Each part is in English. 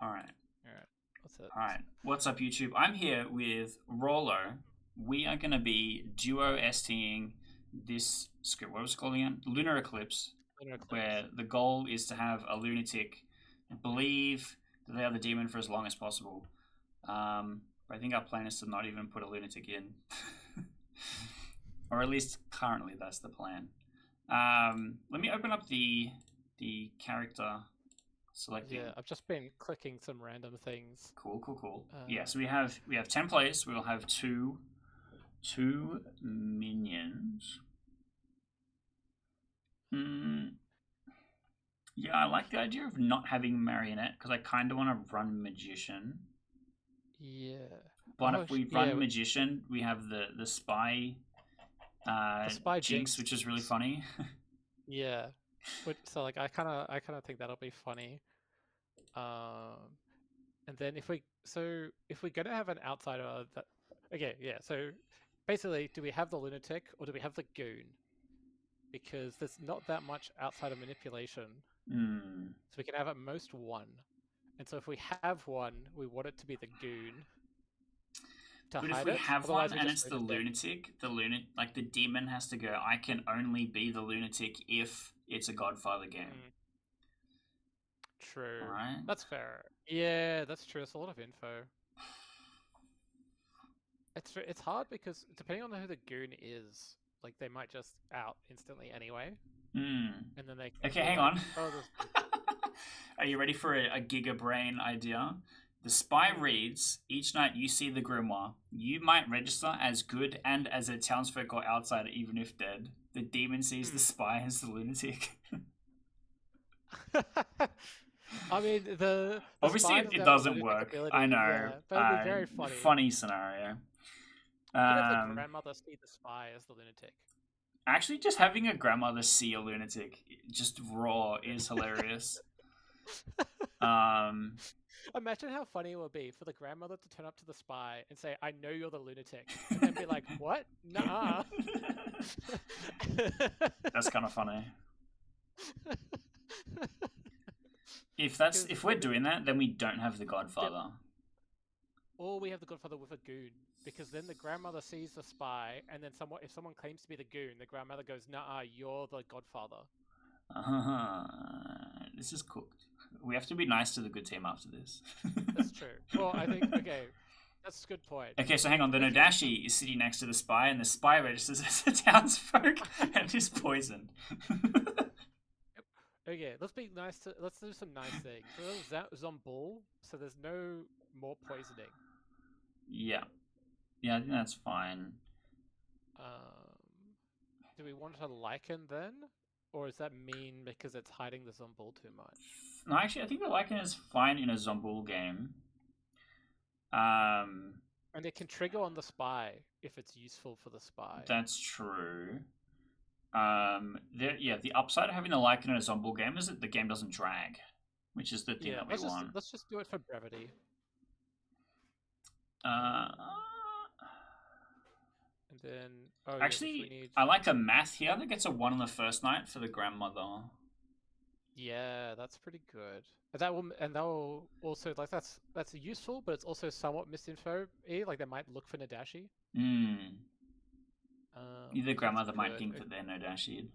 All right. All right. What's it? All right. What's up, YouTube? I'm here with Rollo. We are going to be duo STing this script. What was it called again? Lunar Eclipse, Lunar Eclipse. where the goal is to have a lunatic believe that they are the demon for as long as possible. But I think our plan is to not even put a lunatic in. Or at least currently that's the plan. Let me open up the character selecting. Yeah, I've just been clicking some random things. Cool. Yeah, so we have 10 players. We will have two minions. Yeah, I like the idea of not having marionette because I kind of want to run magician. Yeah. But if we run magician, we have the spy, the spy jinx, which is really funny. Yeah. So like I kind of think that'll be funny. And then if we're gonna have an outsider that, okay, yeah. So basically, do we have the lunatic or do we have the goon? Because there's not that much outsider manipulation. So we can have at most one. And so if we have one, we want it to be the goon. But if we have one and it's the lunatic, like the demon has to go, I can only be the lunatic if it's a Godfather game. True. Right? That's fair. Yeah, that's true. It's a lot of info. It's hard because depending on who the goon is, like they might just out instantly anyway. And then they okay, hang on. Are you ready for a giga brain idea? The spy reads, each night you see the grimoire. You might register as good and as a townsfolk or outsider, even if dead. The demon sees the spy as the lunatic. I mean, the obviously it doesn't work. I know, yeah, but it'd be very funny. Funny scenario. You could have the grandmother see the spy as the lunatic. Actually, just having a grandmother see a lunatic, just raw, is hilarious. Imagine how funny it would be for the grandmother to turn up to the spy and say, "I know you're the lunatic," and then be like, "What? Nah." That's kind of funny. If we're doing that, then we don't have the Godfather. Or we have the Godfather with a goon, because then the grandmother sees the spy, and then if someone claims to be the goon, the grandmother goes, "Nah, you're the Godfather." This is cooked. We have to be nice to the good team after this. That's true. Well, I think, okay, that's a good point. Okay, so hang on. The Nodashi is sitting next to the spy, and the spy registers as a townsfolk and is poisoned. Okay, let's do some nice things. So there's Zombul, so there's no more poisoning. Yeah, I think that's fine. Do we want a Lycan then? Or is that mean because it's hiding the Zombul too much? No, actually, I think the Lycan is fine in a Zombul game. And it can trigger on the spy if it's useful for the spy. That's true. The upside of having the Lycan in a Zombul game is that the game doesn't drag, which is the thing that we want. Let's just do it for brevity. And then, actually, I like a math here that gets a 1 on the first night for the grandmother. Yeah, that's pretty good. That will also, like, that's useful, but it's also somewhat misinfo. Like they might look for Nadashi. The grandmother might think that they're Nodashi.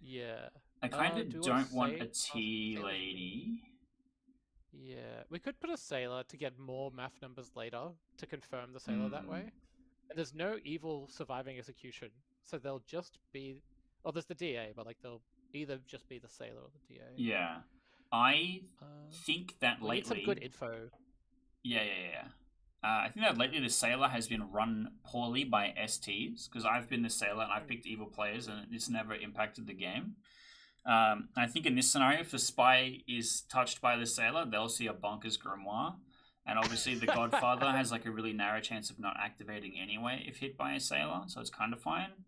Yeah. I kind of don't want a tea lady. Yeah, we could put a sailor to get more math numbers later to confirm the sailor that way. And there's no evil surviving execution, so they'll just be. Oh, there's the DA, but like they'll either just be the sailor or the DA. Yeah, I think that lately need some good info. Yeah. I think that lately the sailor has been run poorly by STs because I've been the sailor and I've picked evil players and it's never impacted the game. I think in this scenario, if the spy is touched by the sailor, they'll see a bonkers grimoire. And obviously the Godfather has like a really narrow chance of not activating anyway if hit by a sailor, so it's kind of fine.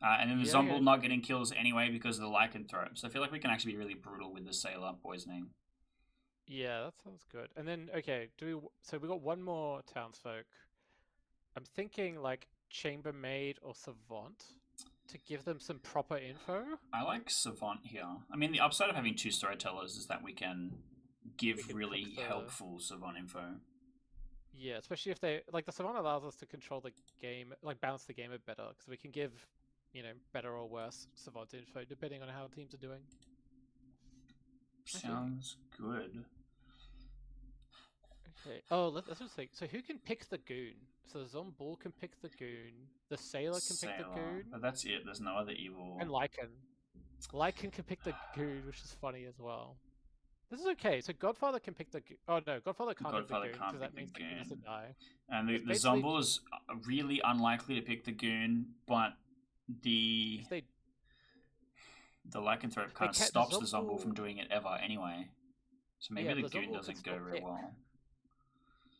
And then the Zombul not getting kills anyway because of the lycanthrope. So I feel like we can actually be really brutal with the sailor poisoning. Yeah, that sounds good. And then, okay, so we got one more townsfolk. I'm thinking like chambermaid or savant to give them some proper info. I like Savant here. I mean, the upside of having 2 storytellers is that we can give could really pick the- helpful Savant info. Yeah, especially if they like the Savant allows us to control the game, like balance the game a bit better, because we can give, better or worse Savant info depending on how teams are doing. Sounds good. Okay. Oh, let's just think. So who can pick the goon? So the Zomball can pick the goon. The Sailor can pick the goon. But that's it. There's no other evil. And Lycan. Lycan can pick the goon, which is funny as well. This is okay. So Godfather can pick the goon. Oh no, Godfather can't pick the goon because that means the goon has to die. And the Zomball is really unlikely to pick the goon, but the lycanthrope kind of stops the Zomball from doing it ever anyway. So maybe the goon doesn't go very well.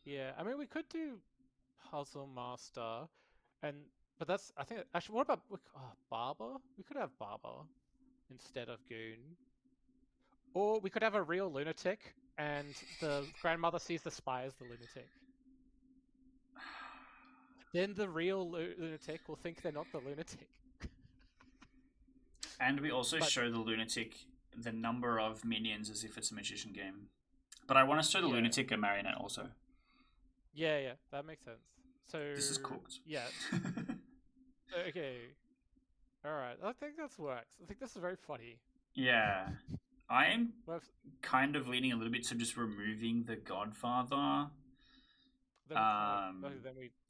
Yeah, I mean we could do Puzzle Master, but that's I think actually what about Barber? We could have Barber instead of goon, or we could have a real lunatic, and the grandmother sees the spy as the lunatic. Then the real lunatic will think they're not the lunatic. And we also show the lunatic the number of minions as if it's a magician game. But I want to show the lunatic a marionette also. Yeah, that makes sense. So this is cooked. Yeah. Okay. Alright, I think that works. I think this is very funny. Yeah. I am kind of leaning a little bit to just removing the Godfather.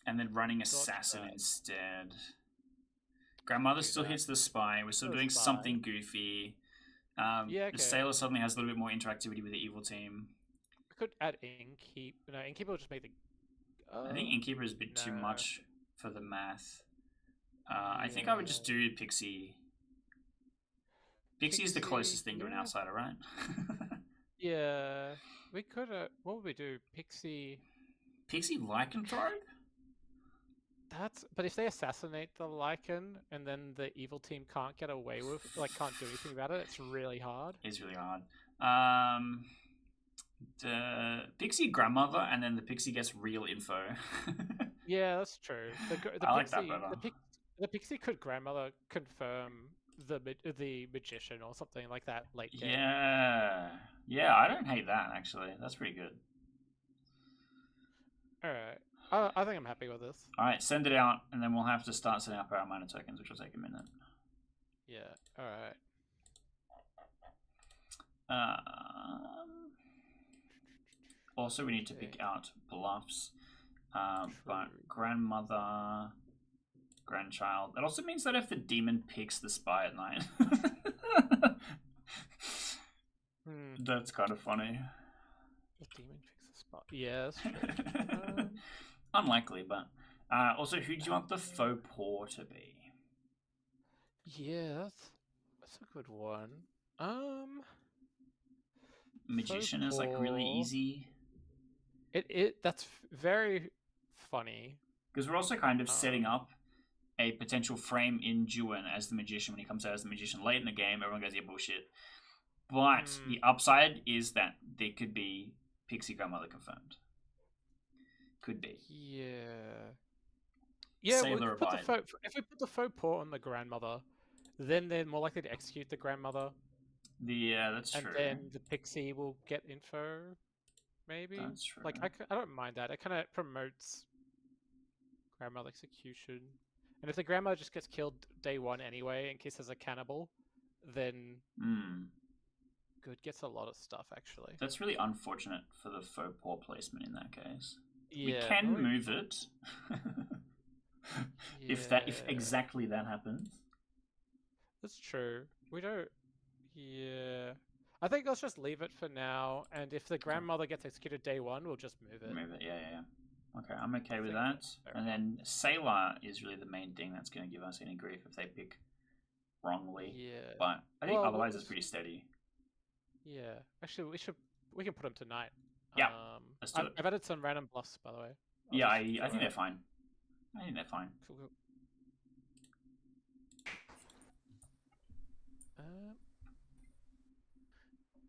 And then running Assassin instead. Grandmother still hits the spy. We're still doing something goofy. The Sailor suddenly has a little bit more interactivity with the evil team. We could add Innkeep. No, Innkeeper will just make the... I think Innkeeper is a bit too much for the math. I think I would just do Pixie. Pixie is the closest thing to an outsider, right? Yeah. We could... what would we do? Pixie Lycanthrope? But if they assassinate the Lycan and then the evil team can't get away with, can't do anything about it, it's really hard. It's really hard. The Pixie Grandmother, and then the Pixie gets real info. Yeah, that's true. I like that better. The Pixie could Grandmother confirm the magician or something like that late game. Yeah, I don't hate that actually. That's pretty good. All right. I think I'm happy with this. All right, send it out, and then we'll have to start setting up our minor tokens, which will take a minute. Yeah. All right. Also, we need to pick out bluffs. But grandmother, grandchild. That also means that if the demon picks the spy at night, that's kind of funny. The demon picks the spy. Yeah, that's true. Unlikely, but also, who do you want the faux paw to be? Yeah, that's a good one. Magician is like really easy. That's very funny because we're also kind of setting up a potential frame in Juin as the magician when he comes out as the magician late in the game. Everyone goes, yeah, bullshit. But the upside is that there could be Pixie Grandmother confirmed. Could be. Yeah. Sailor if we put the faux paw on the grandmother, then they're more likely to execute the grandmother. Yeah, that's true. And then the Pixie will get info, maybe. That's true. Like I don't mind that. It kind of promotes grandmother execution. And if the grandmother just gets killed day one anyway, in case there's a cannibal, then Good gets a lot of stuff actually. That's really unfortunate for the faux paw placement in that case. Yeah, we can move it if exactly that happens. That's true. We don't. Yeah, I think let's just leave it for now. And if the grandmother gets executed day one, we'll just move it. Move it. Yeah. Okay, I'm okay with that. And then Sailor is really the main thing that's going to give us any grief if they pick wrongly. Yeah. But I think otherwise it's pretty steady. Yeah. Actually, we can put them tonight. Yeah. Let's do it. I've added some random bluffs, by the way. I think they're fine. Cool.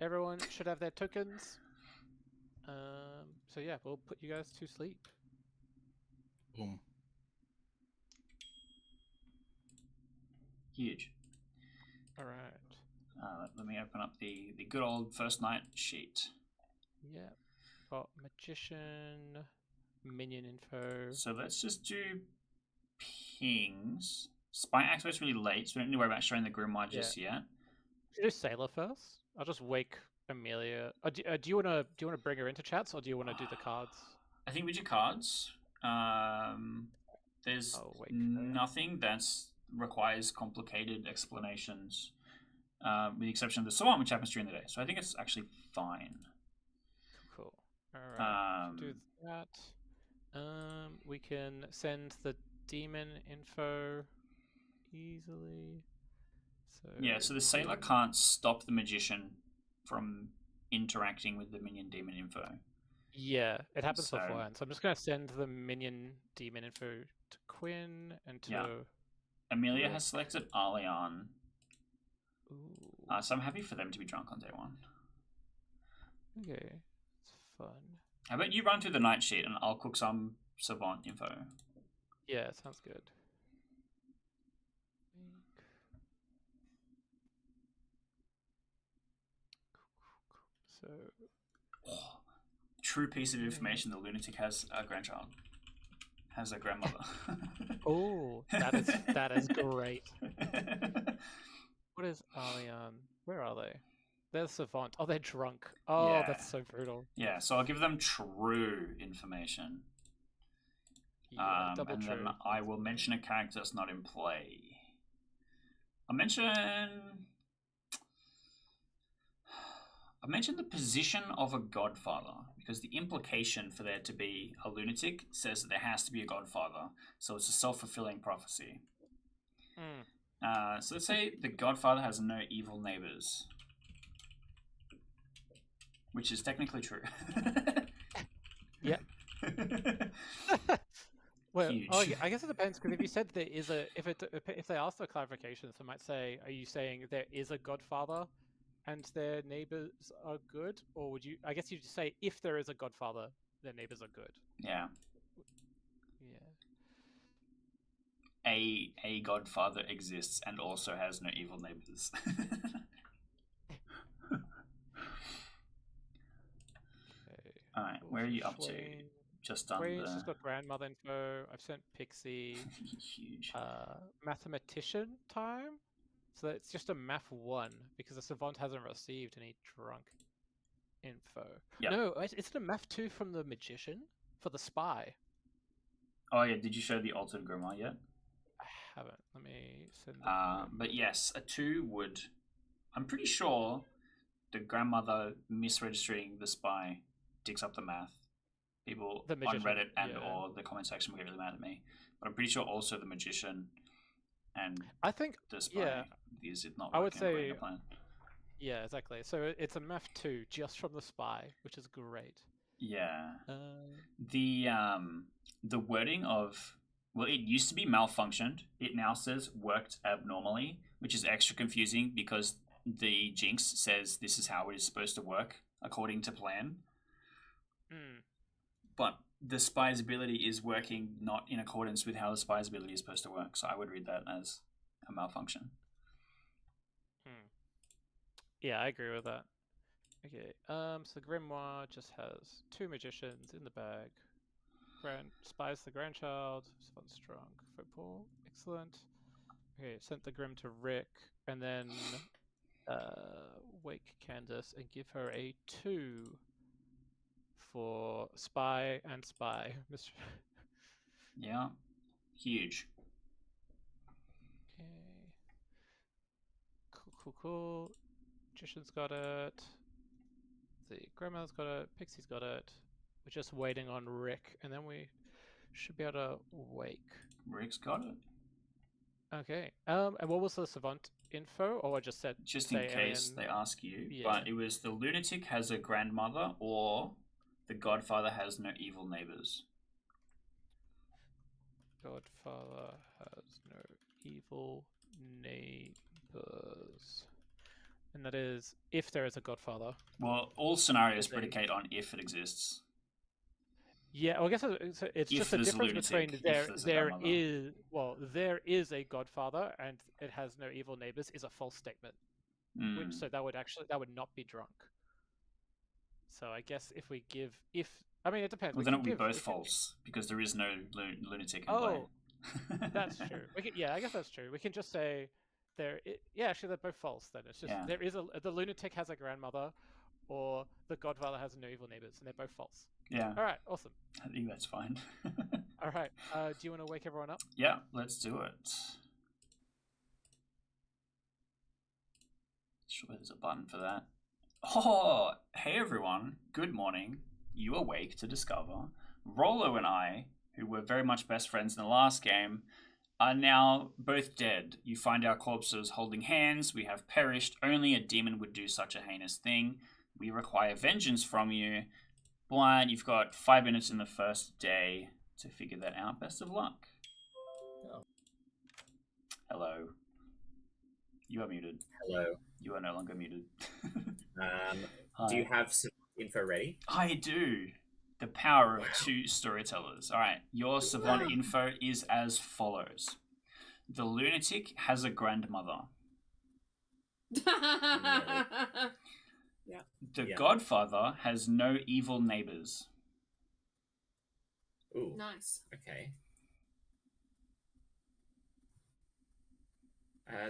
Everyone should have their tokens. So yeah, we'll put you guys to sleep. Boom. Huge. All right. Let me open up the good old first night sheet. Yeah. Got magician, minion info. So let's just do pings. Spy activates really late, so we don't need to worry about showing the grimoire just yet. Should we do Sailor first? I'll just wake Amelia. Do you wanna bring her into chats, or do you wanna do the cards? I think we do cards. There's I'll wake her. nothing that requires complicated explanations, with the exception of the Savant, which happens during the day. So I think it's actually fine. Cool. All right. Do that. We can send the demon info easily. So Yeah, so the Sailor can't stop the magician from interacting with the minion demon info. Yeah, it happens So- beforehand. So I'm just gonna send the minion demon info to Quinn and to. Yeah. Amelia Rick. has selected Allian, Ooh. so I'm happy for them to be drunk on day one. Okay, it's fun. How about you run through the night sheet and I'll cook some Savant info? Yeah, sounds good. So Oh, true piece of information: the lunatic has a grandchild, has a grandmother. oh, that is great. What is Allian? Where are they? They're Savant. Oh, they're drunk. Oh, Yeah. that's so brutal. Yeah, so I'll give them true information. Yeah, double and true. then I will mention a character that's not in play. I'll mention the position of a godfather, because the implication for there to be a lunatic says that there has to be a godfather, so it's a self-fulfilling prophecy. So let's say the godfather has no evil neighbors, which is technically true. Yep. Well, Huge. oh, yeah, I guess it depends, because if you said there is a, if they ask for clarifications, they might say, "Are you saying there is a godfather, and their neighbors are good?" Or would you? I guess you'd say if there is a godfather, their neighbors are good. Yeah. Yeah. A godfather exists and also has no evil neighbors. Okay. Alright, where are you up to? Just on Queen's the just got grandmother info. I've sent Pixie. huge. Mathematician time. So it's just a math 1 because the Savant hasn't received any drunk info. Yep. No, is it a math 2 from the magician for the spy? Oh yeah, did you show the altered grimoire yet? I haven't. Let me send. The but yes, a 2 would. I'm pretty sure the grandmother misregistering the spy digs up the math. People The on magician, Reddit and yeah. or the comment section will get really mad at me, but I'm pretty sure also the magician and I think the spy is it not I would working according say- to plan. yeah, exactly. So it's a math 2 just from the spy, which is great. Yeah. The wording of, well, it used to be malfunctioned. It now says worked abnormally, which is extra confusing because the jinx says this is how it is supposed to work according to plan. But the spy's ability is working not in accordance with how the spy's ability is supposed to work. So I would read that as a malfunction. Yeah, I agree with that. Okay, so Grimoire just has 2 magicians in the bag. Spies the grandchild, Savant's drunk, football, excellent. Okay, sent the Grim to Rick, and then wake Candace and give her a 2 for spy and spy. Yeah, huge. Okay. Cool. Magician's got it. The grandmother's got it. Pixie's got it. We're just waiting on Rick, and then we should be able to wake. Rick's got it. Okay. And what was the Savant info? Or I just said just in case they ask you. Yeah. But it was the lunatic has a grandmother, or the godfather has no evil neighbors. Godfather has no evil neighbors. And that is if there is a godfather. Well, all scenarios predicate on if it exists. Yeah, well, I guess it's just a difference between there is a godfather and it has no evil neighbors is a false statement. So that would not be drunk. So I guess if we give, I mean, it depends. Well, We then can it would be give. both we can- false because there is no lunatic in Oh, play. that's true. Yeah, I guess that's true. We can just say yeah, actually, they're both false. Then it's just Yeah. there is the lunatic has a grandmother, or the Godfather has no evil neighbors, and they're both false. Yeah, All right, awesome. I think that's fine. All right, do you want to wake everyone up? Yeah, let's do it. Sure, there's a button for that. Oh, hey everyone. Good morning. You awake to discover Rolo and I, who were very much best friends in the last game, are now both dead. You find our corpses holding hands. We have perished. Only a demon would do such a heinous thing. We require vengeance from you. Blind, you've got 5 minutes in the first day to figure that out. Best of luck. Oh. Hello. You are muted. Hello. You are no longer muted. Do you have some info ready? I do. The power of two storytellers. All right, your Savant info is as follows. The lunatic has a grandmother. Yeah. The Yeah. Godfather has no evil neighbors. Ooh, Nice. okay.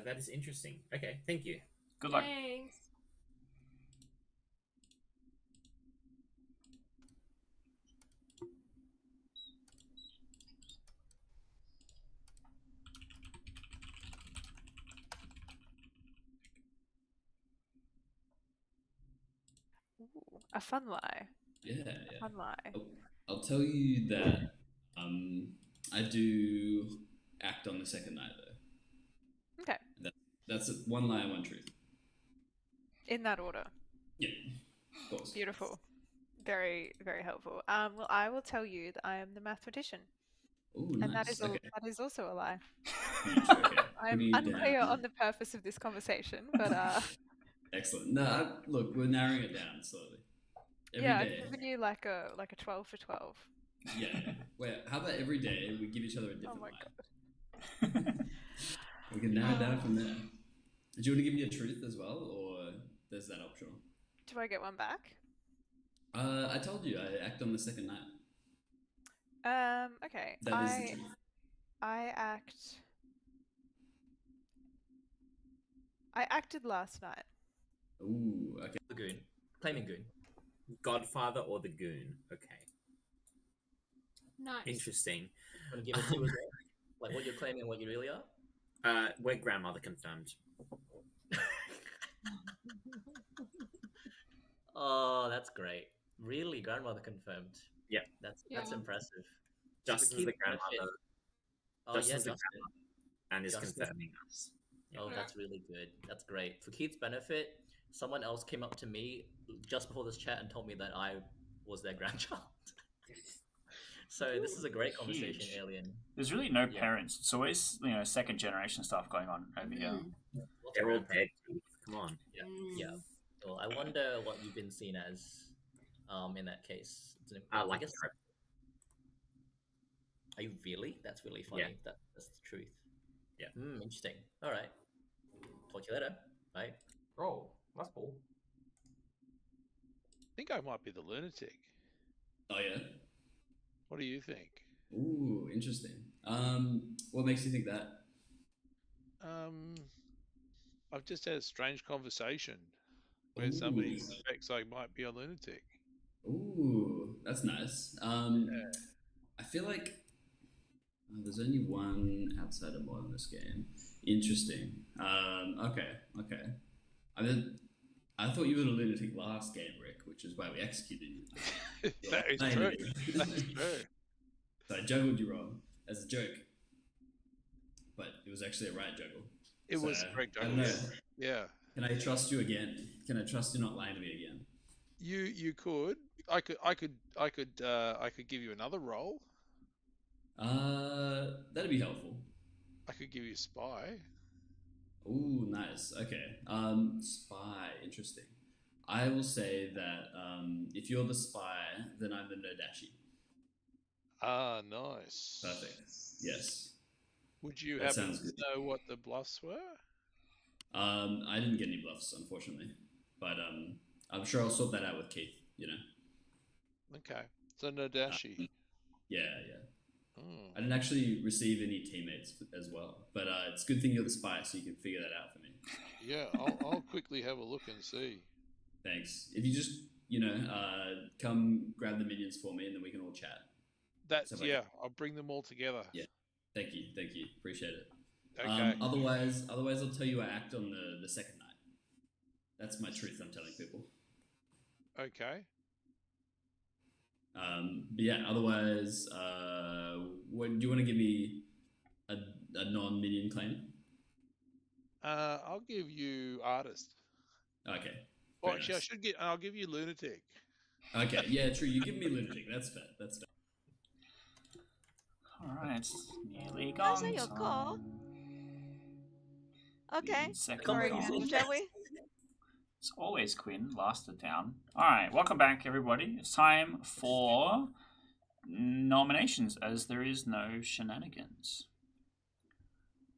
That is interesting. Okay, thank you. Good luck. Thanks. Ooh, a fun lie. Yeah, A yeah. fun lie. I'll tell you that I do act on the second night though. Okay, That's one lie and one truth. in that order. Yeah, of course. Beautiful. Very, very helpful. Well, I will tell you that I am the mathematician, Oh, and nice. that is also a lie. Huge, okay. I'm Pretty unclear down. on the purpose of this conversation, but Excellent. No, look, we're narrowing it down slowly. Every yeah, I've day. given you like a 12 for 12. Yeah, yeah. Wait, how about every day we give each other a different Oh my lie? god. We can narrow it down from there. Do you want to give me a truth as well, or there's that optional? Do I get one back? I told you I act on the second night. Okay. That is the truth. I acted last night. Ooh, okay. The goon. Claiming goon. Godfather or the goon. Okay. Nice. Interesting. Want to give it to as well? Like what you're claiming and what you really are? We're grandmother confirmed. Oh, that's great. Really, grandmother confirmed. Yeah. That's Yeah. impressive. Justin's keep the it legit. grandmother Oh Justin's yeah, the Justin. and is Justin. confirming us. Oh, Yeah. that's really good. That's great. For Keith's benefit, someone else came up to me just before this chat and told me that I was their grandchild. So this is a great conversation, Huge. Alien. There's really no Yeah. parents. It's always, second generation stuff going on over here. Mm. Lots They're of all grandparents. dead. Keith. Come on. Yeah. Mm. Yeah. Well, I wonder what you've been seen as, in that case. Like I guess. Trip. Are you really? That's really funny. Yeah. That's the truth. Yeah. Interesting. All right. Talk to you later. Bye. Oh, that's cool. I think I might be the lunatic. Oh yeah. What do you think? Ooh, interesting. What makes you think that? I've just had a strange conversation where somebody suspects I might be a lunatic. Ooh, that's nice. I feel like there's only one outsider mod in this game. Interesting. Okay. I thought you were the lunatic last game, Rick, which is why we executed you. That is true. That is true. So I juggled you wrong as a joke, but it was actually a right juggle. It So, was a correct I don't juggle. know. Yeah. Can I trust you again? Can I trust you not lying to me again? You could. I could give you another role. That'd be helpful. I could give you spy. Ooh, nice. Okay. Spy. Interesting. I will say that if you're the spy, then I'm the Nodashi. Ah, nice. Perfect. Yes. Would you That happen sounds to good. know what the bluffs were? I didn't get any bluffs, unfortunately, but I'm sure I'll sort that out with Keith. you know. Okay. So no dashi. Yeah. Hmm. I didn't actually receive any teammates as well, but it's a good thing you're the spy, so you can figure that out for me. Yeah, I'll quickly have a look and see. Thanks. If you just, come grab the minions for me, and then we can all chat. That's So if I yeah. I'll bring them all together. Yeah. Thank you. Appreciate it. Okay. Otherwise, I'll tell you I act on the second night. That's my truth I'm telling people. Okay. But yeah, otherwise, do you want to give me a non-minion claim? I'll give you artist. Okay. Well, fair actually, I'll give you lunatic. enough. Okay, yeah, true. You give me lunatic. That's fair. Alright, nearly Those gone. are your call. Okay. The second Sorry, gone. Shall we? It's always Quinn, last it down. Alright, welcome back, everybody. It's time for nominations, as there is no shenanigans.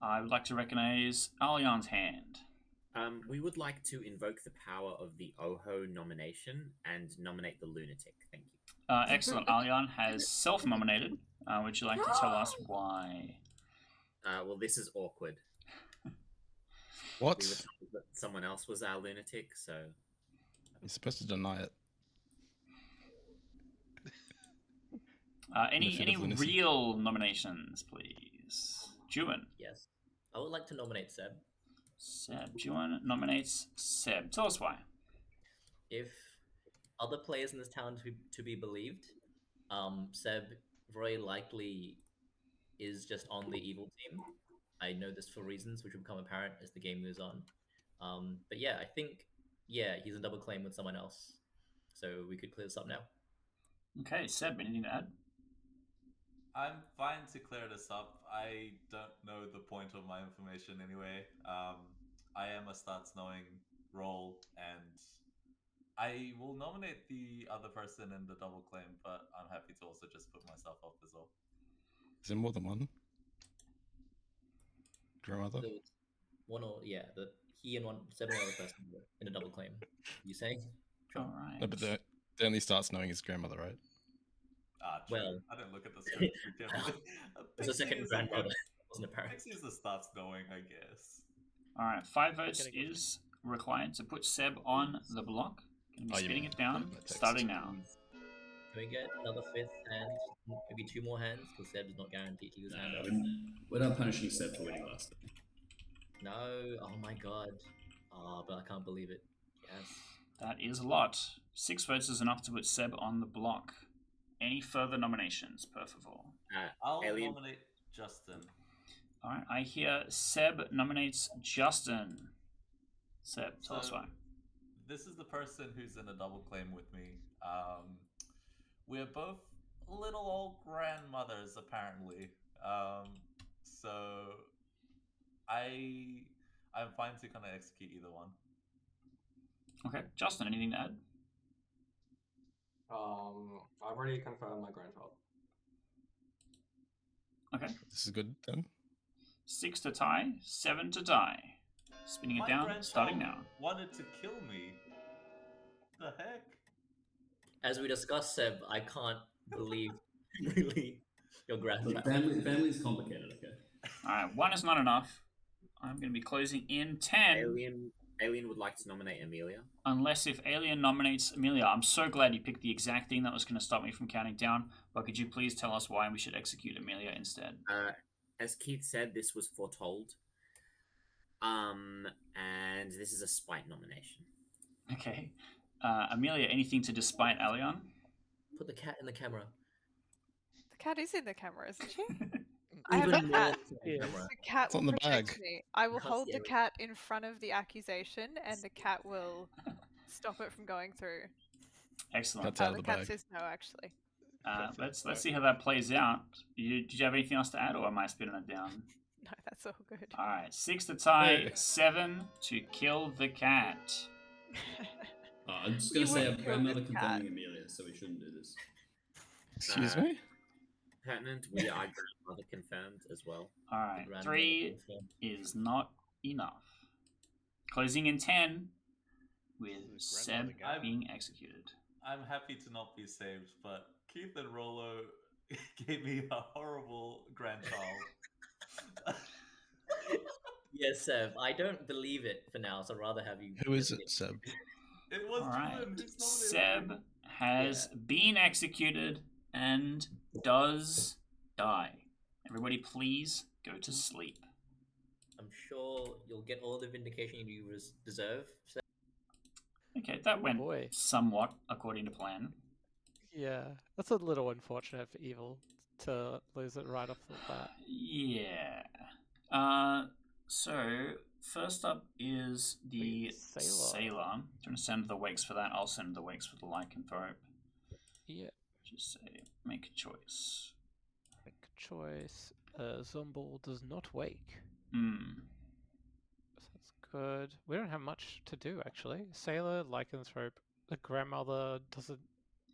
I would like to recognize Alion's hand. We would like to invoke the power of the Oho nomination and nominate the lunatic. Thank you. Excellent. Alion has self-nominated. Would you like to tell us why? Well, this is awkward. What? We were told that someone else was our lunatic, so You're supposed to deny it. Any Benefit of lunacy. real nominations, please? Juan. Yes. I would like to nominate Seb. Seb. Juan nominates Seb. Tell us why. If other players in this town to be believed, Seb very likely is just on the evil team. I know this for reasons which will become apparent as the game moves on. But yeah, I think, he's a double claim with someone else. So we could clear this up now. Okay, Seb, anything to add? I'm fine to clear this up. I don't know the point of my information anyway. I am a starts knowing role, and I will nominate the other person in the double claim, but I'm happy to also just put myself up as well. Is there more than one? Grandmother? So it's one or he and Seb and one other person in a double claim. You saying? All right. No, but the only starts knowing his grandmother, right? True. Well, I didn't look at the script too carefully. there's a second grandmother. Wasn't apparent. Pixie's the starts knowing, I guess. All right, 5 votes is required to put Seb on the block. Going to be spinning it down, starting now. Can we get another fifth hand? Maybe 2 more hands, because Seb's not guaranteed to use hand up. We're not punishing Seb for winning last time. No, oh my god. But I can't believe it. Yes. That is a lot. 6 votes is enough to put Seb on the block. Any further nominations, per favor? I'll nominate Justin. All right, I hear Seb nominates Justin. Seb, tell us why. This is the person who's in a double claim with me. We're both little old grandmothers, apparently. So I'm fine to kind of execute either one. Okay, Justin, anything to add? I've already confirmed my grandchild. Okay. This is good then. 6 to tie, 7 to die. Spinning it My down, grandchild starting now. wanted to kill me. The heck? As we discussed, Seb, I can't believe really your grandchild. Look, family's complicated, okay? Alright, 1 is not enough. I'm going to be closing in 10. Alien would like to nominate Amelia. Unless if Alien nominates Amelia. I'm so glad you picked the exact thing that was going to stop me from counting down. But could you please tell us why we should execute Amelia instead? As Keith said, this was foretold. And this is a spite nomination. Okay. Amelia, anything to despite Alien? Put the cat in the camera. The cat is in the camera, isn't she? I have a cat. The The cat It's will on the protect bag. me. I will Can't hold see the it. cat in front of the accusation, and the cat will stop it from going through. Excellent. That's out of The the cat bag. says no, actually. Let's see how that plays out. Did you have anything else to add, or am I spinning it down? No, that's all good. All right, 6 to tie, Yeah. 7 to kill the cat. I'm just going You to say wouldn't I'm kill grandmother this cat. confirming Amelia, so we shouldn't do this. Excuse me? Pertinent, we are grandmother confirmed as well. All right, Grandmother 3 confirmed. is not enough. Closing in 10 with This is grandmother Seb game. being executed. I'm happy to not be saved, but Keith and Rolo gave me a horrible grandchild. Yes, Seb. I don't believe it for now, so I'd rather have you. Who is just it, Seb? It was All right. Julian who's nominated me. Seb has been executed and does die. Everybody, please go to sleep. I'm sure you'll get all the vindication you deserve. Seb. Okay, that went boy. somewhat according to plan. Yeah, that's a little unfortunate for Evil to lose it right off the bat. Yeah. So first up is the Sailor. Do you want to send the wakes for that? I'll send the wakes for the lycanthrope. Yeah. Just say make a choice. Make a choice. Zomble does not wake. Hmm. That's good. We don't have much to do actually. Sailor, lycanthrope. The grandmother isn't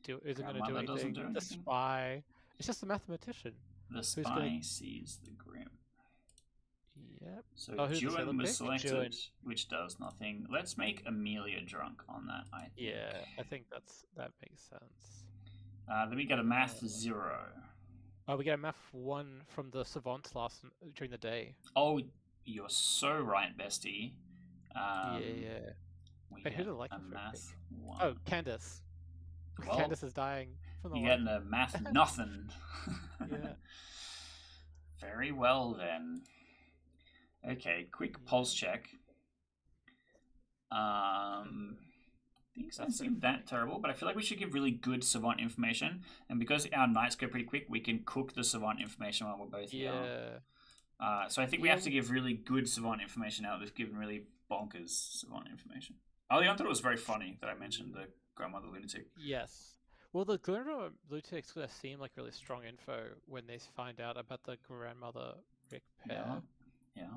going to do anything. The spy. It's just the mathematician. The spy sees the grim. Yep. So Juan was selected, which does nothing. Let's make Amelia drunk on that, I think. Yeah, I think that makes sense. Then we get a math 0. Oh, we get a math 1 from the Savant during the day. Oh, you're so right, bestie. Yeah. We Wait, get who a math 1. Oh, Candace. Well, Candace is dying from the you're getting a math nothing. Yeah. Very well then. Okay, quick pulse check. Things don't seem that terrible, but I feel like we should give really good Savant information. And because our nights go pretty quick, we can cook the Savant information while we're both here. So I think we have to give really good Savant information out. We've given really bonkers Savant information. I thought it was very funny that I mentioned the grandmother lunatic. Yes. Well, the grandmother lunatic's gonna seem like really strong info when they find out about the grandmother Rick pair. Yeah.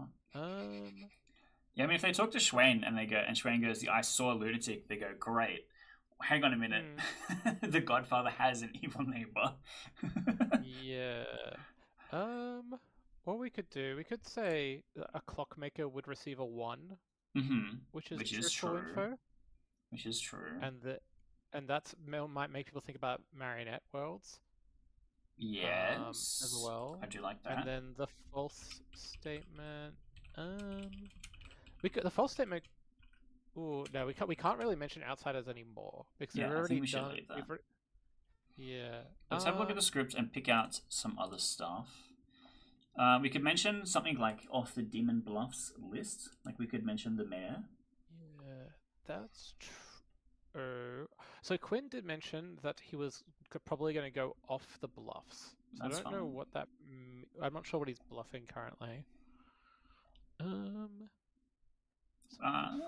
Yeah, I mean, if they talk to Schwain and Schwain goes, I saw a lunatic, they go, great. Hang on a minute. The Godfather has an evil neighbor. Yeah. What we could do, we could say a clockmaker would receive a 1, which is truthful info. Which is true. And that might make people think about marionette worlds. Yes. As well. I do like that. And then the false statement. The false statement. Oh no, we can't really mention outsiders anymore because we've already done. Leave that. Yeah. Let's have a look at the script and pick out some other stuff. We could mention something like off the Demon Bluffs list. Like we could mention the mayor. Yeah, that's true. So Quinn did mention that he was probably going to go off the bluffs. So I don't know what that. I'm not sure what he's bluffing currently.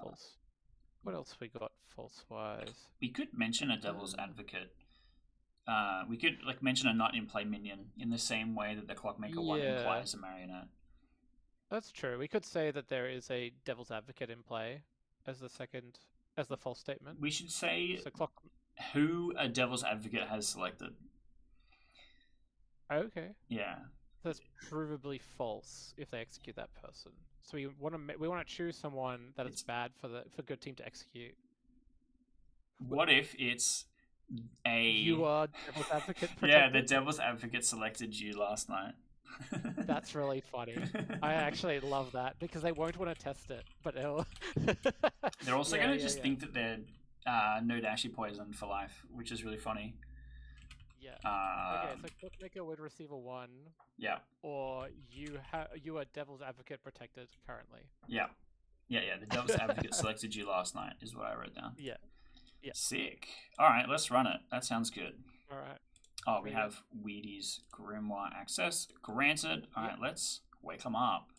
False. What else we got false wise? We could mention a devil's advocate. We could mention a not in play minion in the same way that the clockmaker 1 implies a marionette. That's true. We could say that there is a devil's advocate in play as the false statement. We should say who a devil's advocate has selected. Okay. Yeah. That's provably false if they execute that person. So we want to choose someone that it's bad for good team to execute. What if it's you are devil's advocate protected? Yeah, the devil's advocate selected you last night. That's really funny. I actually love that because they won't want to test it, but they're also going to think that they're no dashy poisoned for life, which is really funny. Yeah. Okay, so Clockmaker would receive a 1. Yeah. Or you are devil's advocate protected currently. Yeah. The devil's advocate selected you last night is what I wrote down. Yeah. Sick. All right, let's run it. That sounds good. All right. Oh, we have Weedy's Grimoire access granted. All right, let's wake them up.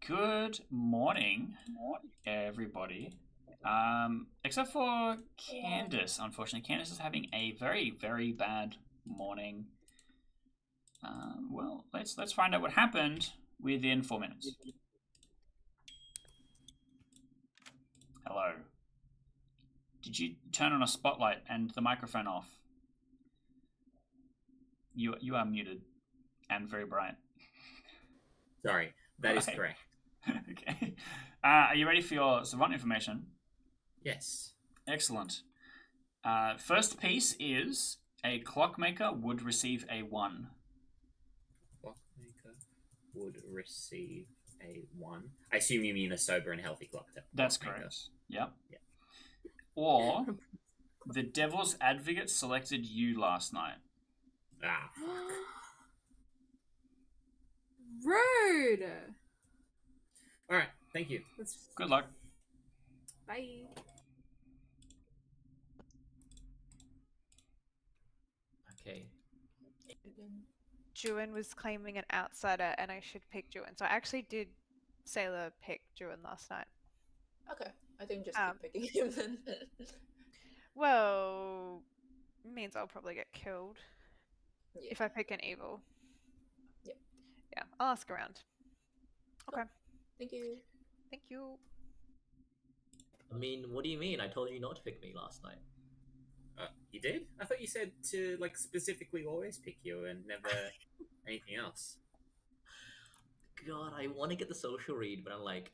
Good morning, everybody. Except for Candace, unfortunately. Candace is having a very, very bad morning. Well, let's find out what happened within 4 minutes. Hello. Did you turn on a spotlight and the microphone off? You are muted and very bright. Sorry, that is correct. Okay. Are you ready for your Savant information? Yes. Excellent. First piece is a clockmaker would receive a 1. Clockmaker would receive a 1. I assume you mean a sober and healthy clockmaker. That's correct. Yep. Yeah. Or the Devil's Advocate selected you last night. Ah. Rude. All right. Thank you. Good luck. Bye. Okay. Juin was claiming an outsider, and I should pick Juin. So I actually did Sailor pick Juin last night. Okay, I think just keep picking him then. Well, means I'll probably get killed if I pick an evil. Yep. Yeah, I'll ask around. Okay. Thank you. Thank you. I mean, what do you mean? I told you not to pick me last night. You did? I thought you said to like specifically always pick you and never anything else. God, I want to get the social read, but I'm like,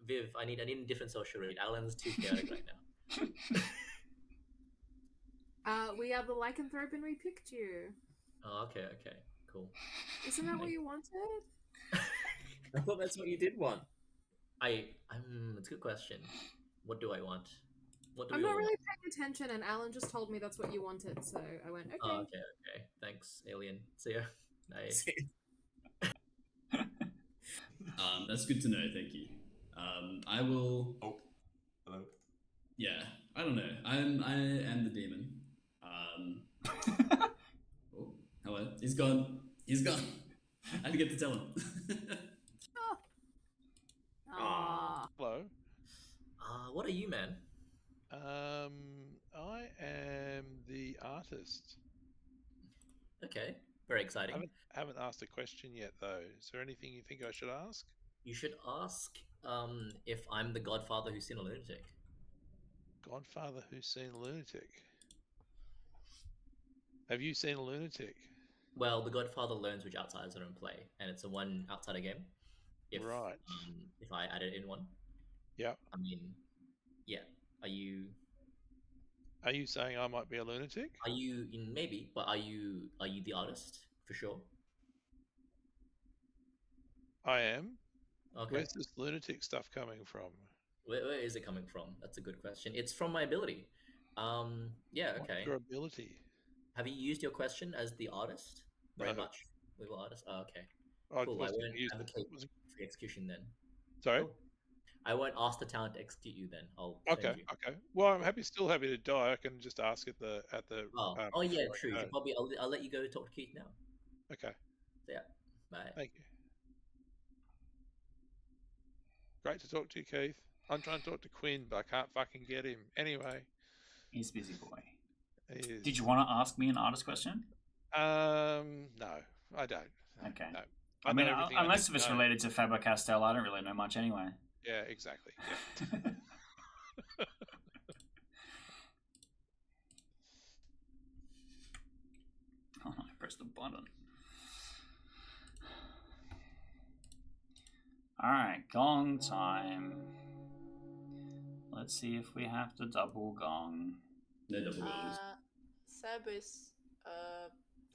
Viv, I need a different social read. Alan's too chaotic right now. We are the lycanthrope and we picked you. Oh, okay, cool. Isn't that what you wanted? I thought that's what you did want. It's a good question. What do I want? What do I'm we not all really want? paying attention, and Alan just told me that's what you wanted, so I went, okay. Oh, okay. Thanks, alien. See ya. Bye. That's good to know. Thank you. I will. Oh, hello. Yeah, I don't know. I am the demon. Oh, hello. He's gone. I didn't get to tell him. Hello. What are you, man? I am the artist. Okay, very exciting. Haven't asked a question yet, though. Is there anything you think I should ask? You should ask if I'm the godfather who's seen a lunatic. Godfather who's seen a lunatic. Have you seen a lunatic? Well, the godfather learns which outsiders are in play, and it's a one outsider game. Right. If I added in one. Yeah. I mean, yeah. Are you saying I might be a lunatic? Are you maybe? But are you the artist for sure? I am. Okay. Where's this lunatic stuff coming from? Where is it coming from? That's a good question. It's from my ability. Yeah. Okay. What's your ability? Have you used your question as the artist? Very No. much. We will artist. Oh, okay. I Cool. I wasn't won't used- advocate was- for execution then. Sorry? Cool. I won't ask the town to execute you then. I'll send Okay. you. Okay. Well, I'm still happy to die. I can just ask at the. Oh yeah, like, true. You probably. I'll let you go talk to Keith now. Okay. So, yeah. Bye. Thank you. Great to talk to you, Keith. I'm trying to talk to Quinn, but I can't fucking get him. Anyway. He's a busy boy. He is. Did you want to ask me an artist question? No, I don't. Okay. No. I mean, know everything I unless need if it's to know. related to Faber-Castell, I don't really know much anyway. Yeah, exactly. Yeah. Oh, I pressed the button. Alright, gong time. Let's see if we have to double gong. No double gongs. Seb is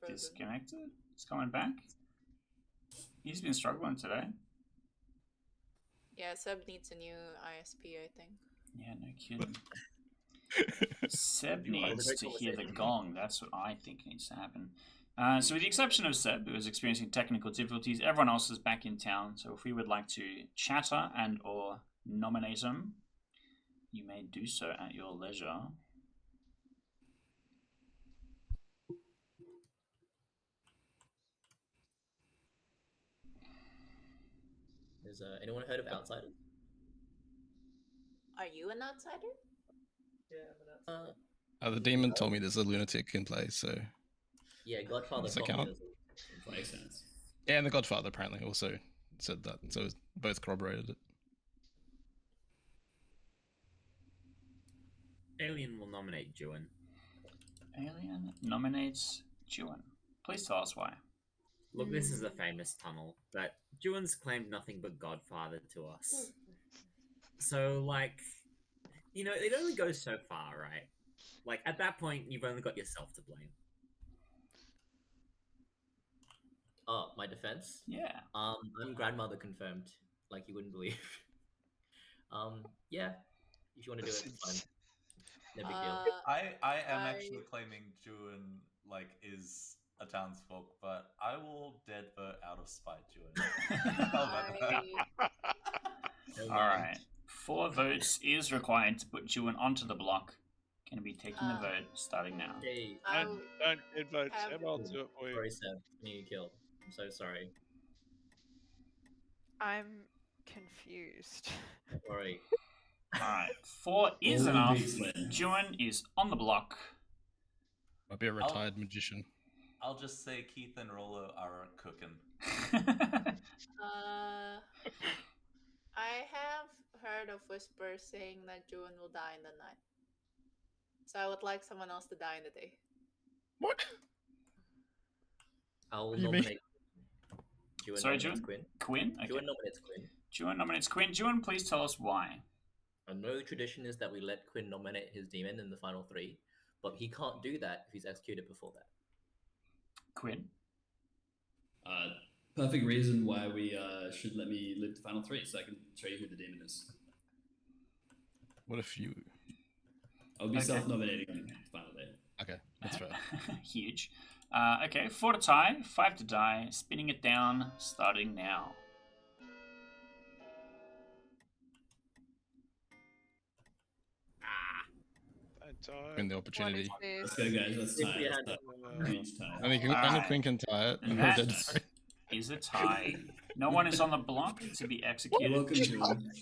frozen. Disconnected? It's coming back? He's been struggling today. Yeah, Seb needs a new ISP, I think. Yeah, no kidding. Seb You wanted needs to to make hear the conversation. gong. That's what I think needs to happen. So with the exception of Seb, who is experiencing technical difficulties, everyone else is back in town. So if we would like to chatter and or nominate him, you may do so at your leisure. Has anyone heard of Outsiders? Are you an outsider? Yeah, I'm an outsider. The demon told me there's a lunatic in play, so Yeah, Godfather Does that told me count? there's Makes sense. yeah, and the Godfather apparently also said that, so both corroborated it. Alien will nominate Juin. Alien nominates Juin. Please tell us why. Look, this is a famous tunnel, but Juin's claimed nothing but Godfather to us. So, like, you know, it only goes so far, right? Like at that point, you've only got yourself to blame. Oh, my defense. Yeah. I'm grandmother confirmed, like you wouldn't believe. Yeah, if you want to do it, it's fine. No big deal. I am I- actually claiming Juan like is a townsfolk, but I will dead vote out of spite, Juan. How about that? No All mind. right. 4 votes is required to put Juan onto the block. Going to be taking the vote starting now. Hey, Don't dead vote have- Seb, I'll do it for you. sorry, Seb. You killed. I'm so sorry. I'm confused. Don't worry. All right. 4 is All enough. peace, man. Juan is on the block. Might be a retired magician. I'll just say Keith and Rolo are cooking. I have heard of whispers saying that Juan will die in the night. So I would like someone else to die in the day. What? I'll do you mean? nominate. Juan Sorry, nominates Juan? Quinn. Quinn? Okay. Juan nominates Quinn. Juan nominates Quinn. Juan, please tell us why. I know the tradition is that we let Quinn nominate his demon in the final 3, but he can't do that if he's executed before that. Quinn? Perfect reason why we should let me live to final 3, so I can show you who the demon is. What if you? I'll be Okay. self-nominating on the final day. Okay, that's fair. Huge. Okay, 4 to tie, 5 to die. Spinning it down, starting now. Win the opportunity. Let's go, guys. Let's If tie. we Let's had- tie. Huge tie. Only Alright. Quinn can tie it. and That we're dead. is a tie. No one is on the block to be You're executed. welcome, Juan.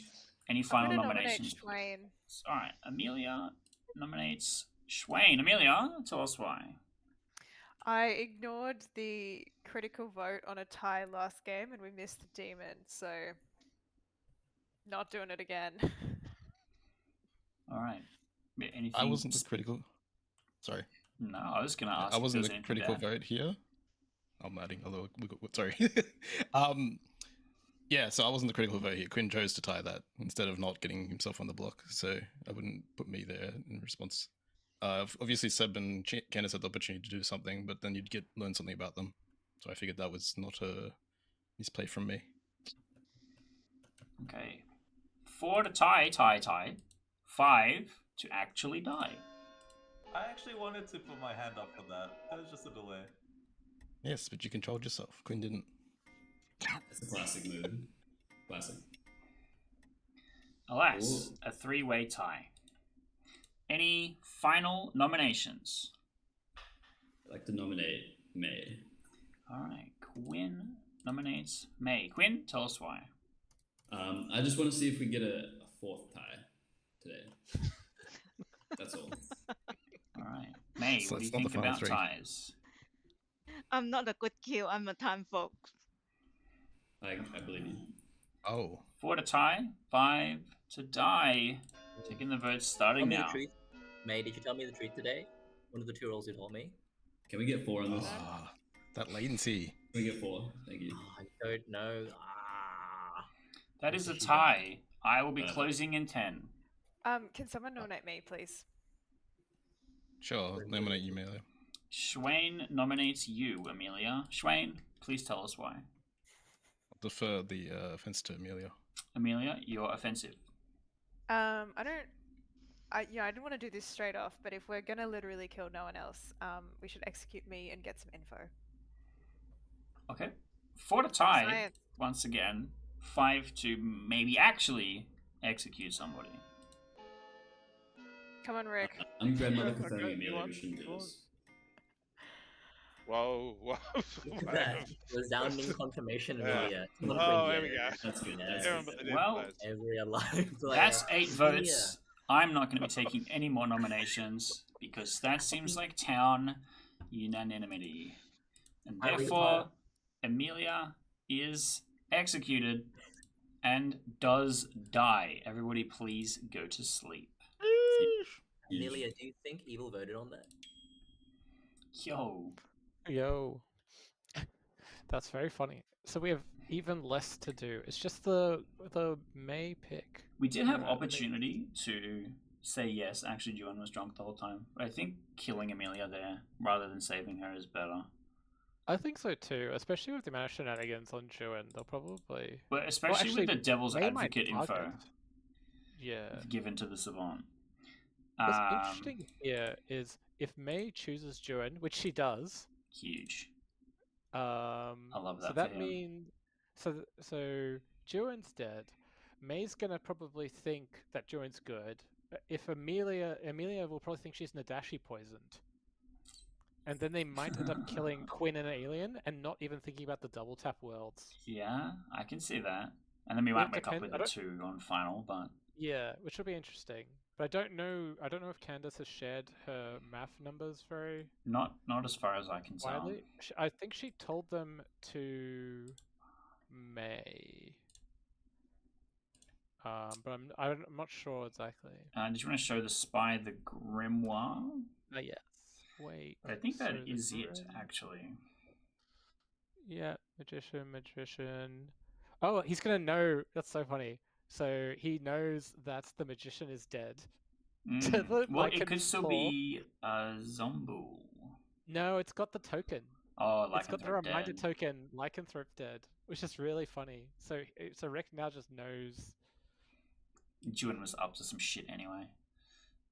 Any I'm final gonna nominate nominations? Swain. All right, Amelia nominates Swain. Amelia, tell us why. I ignored the critical vote on a tie last game and we missed the demon, so not doing it again. All right. Anything? I wasn't the critical. Sorry. No, I was going to ask. I if wasn't there was the anything critical bad. vote here. I'm adding a little. Sorry. Yeah, so I wasn't the critical vote here. Quinn chose to tie that instead of not getting himself on the block, so I wouldn't put me there in response. Obviously, Seb and Candace had the opportunity to do something, but then you'd learn something about them. So I figured that was not a misplay from me. Okay. 4 to tie. 5 to actually die. I actually wanted to put my hand up for that. There was just a delay. Yes, but you controlled yourself. Quinn didn't. That's a classic move. Classic. Alas, Ooh. a 3-way tie. Any final nominations? I'd like to nominate May. All right. Quinn nominates May. Quinn, tell us why. I just want to see if we get a 4th tie today. That's all. All right. May, So what do you that's not the think final about 3. ties? I'm not a good kill. I'm a time folk. I believe you. Oh. 4 to tie, 5 to die. Taking the votes starting Tell me now. the truth. May, did you tell me the truth today? One of the 2 rolls you told me. Can we get 4 on this? Ah, that latency. Can we get 4? Thank you. I don't know. That is a tie. I will be closing in 10. Can someone nominate me, please? Sure, I'll nominate you, Amelia. Swain nominates you, Amelia. Swain, please tell us why. I'll defer the offense to Amelia. Amelia, you're offensive. I didn't want to do this straight off, but if we're gonna literally kill no one else, we should execute me and get some info. Okay. 4 to tie, Science. once again. 5 to maybe actually execute somebody. Come on, Rick. I'm grandmother Okay, confirming you Amelia. want- We shouldn't you do want- this. Whoa, whoa. Look at that. Resounding confirmation, Yeah. Amelia. Oh, there we go. That's good. Yeah. That's Everyone good. but the dead Well, players. Every alive player. That's 8 votes. Amelia. I'm not going to be taking any more nominations because that seems like town unanimity. And I therefore, Amelia is executed and does die. Everybody please go to sleep. Amelia, do you think Evil voted on that? Yo. Yo. That's very funny. So we have even less to do. It's just the May pick. We did have Right. opportunity to say yes. Actually, Juan was drunk the whole time. But I think killing Amelia there rather than saving her is better. I think so too, especially with the amount of shenanigans on Juan. They'll probably. But especially actually, with the Devil's May might Advocate info target. Yeah. given to the Savant. What's interesting here is if May chooses Juan, which she does. Huge. I love that So that for him. means so Juan's dead. May's gonna probably think that Juan's good. If Amelia will probably think she's Nadashi poisoned. And then they might end up killing Quinn and Alien and not even thinking about the double tap worlds. Yeah, I can see that. And then we might wake up with the 2 on final, but yeah, which will be interesting. But I don't know if Candace has shared her math numbers very not as far as I can tell. widely. I think she told them to May. But I'm not sure exactly. Did you want to show the spy the grimoire? Yes. Wait. But I think that so the is it, grim- actually. Yeah, magician. Oh, he's gonna know. That's so funny. So he knows that the magician is dead. Well, it could still be a Zombu. No, it's got the token. Oh, it's got the reminder dead. token, Lycanthrope dead, which is really funny. So Rick now just knows. Juan was up to some shit anyway.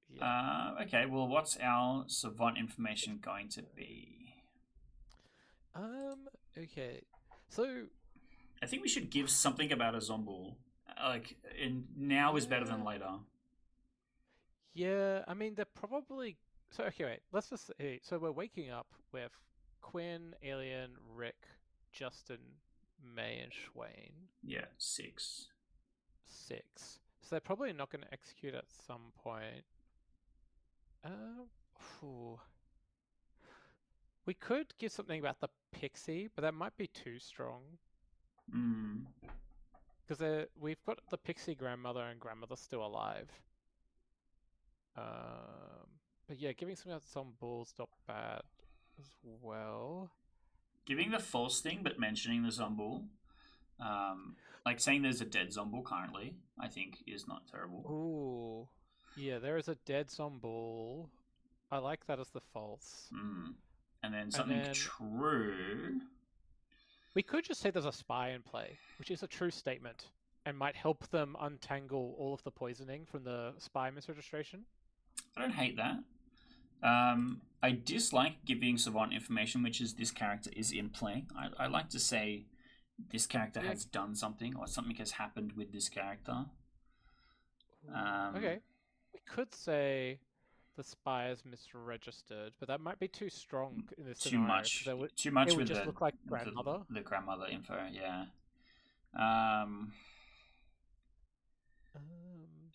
Yeah. Okay, well, what's our Savant information going to be? Okay. So I think we should give something about a Zombul. Like, now is better than later. Yeah, I mean, they're probably... So, okay, wait. Let's just say... So we're waking up with Quinn, Alien, Rick, Justin, May, and Schwain. Yeah, 6. 6. So they're probably not going to execute at some point. We could give something about the Pixie, but that might be too strong. Because we've got the Pixie grandmother and grandmother still alive. But yeah, giving something about some bulls not bad as well. Giving the false thing, but mentioning the Zombul. Like saying there's a dead Zombul currently, I think is not terrible. Ooh. Yeah, there is a dead Zombul. I like that as the false. And then something true. We could just say there's a spy in play, which is a true statement, and might help them untangle all of the poisoning from the spy misregistration. I don't hate that. I dislike giving Savant information, which is this character is in play. I like to say this character has done something, or something has happened with this character. Okay. We could say the spy is misregistered, but that might be too strong in this scenario. Too much it would with just look like grandmother. The grandmother info, yeah.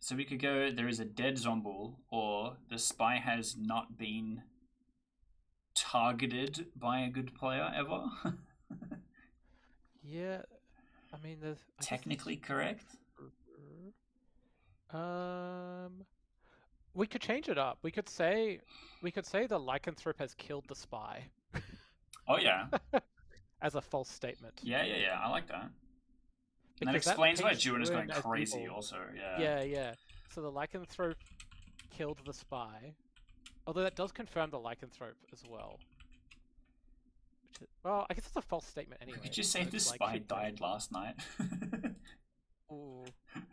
So we could go, there is a dead Zombul, or the spy has not been targeted by a good player ever. Yeah, I mean, there's... Technically correct? We could change it up. We could say the lycanthrope has killed the spy. Oh yeah. As a false statement. Yeah. I like that. And that Because explains why paints Juan is going Juan as crazy evil. also, yeah. Yeah. So the lycanthrope killed the spy. Although that does confirm the lycanthrope as well. Well, I guess it's a false statement anyway. We could just say the spy died last night. Ooh.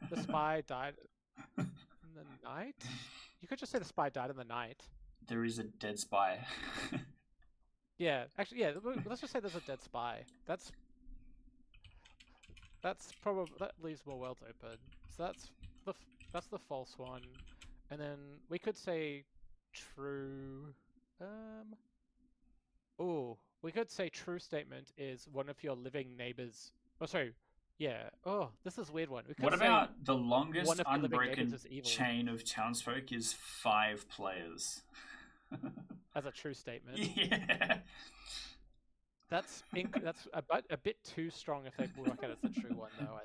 The spy died in the night? You could just say the spy died in the night. There is a dead spy. Yeah, actually, yeah, let's just say there's a dead spy. That's probably... That leaves more worlds open. So that's the false one. And then we could say true... we could say true statement is one of your living neighbors... Oh, sorry. Yeah. Oh, this is a weird one. What about the longest unbroken chain of townsfolk is 5 players? As a true statement. Yeah. That's a bit too strong if they work out as a true one, though,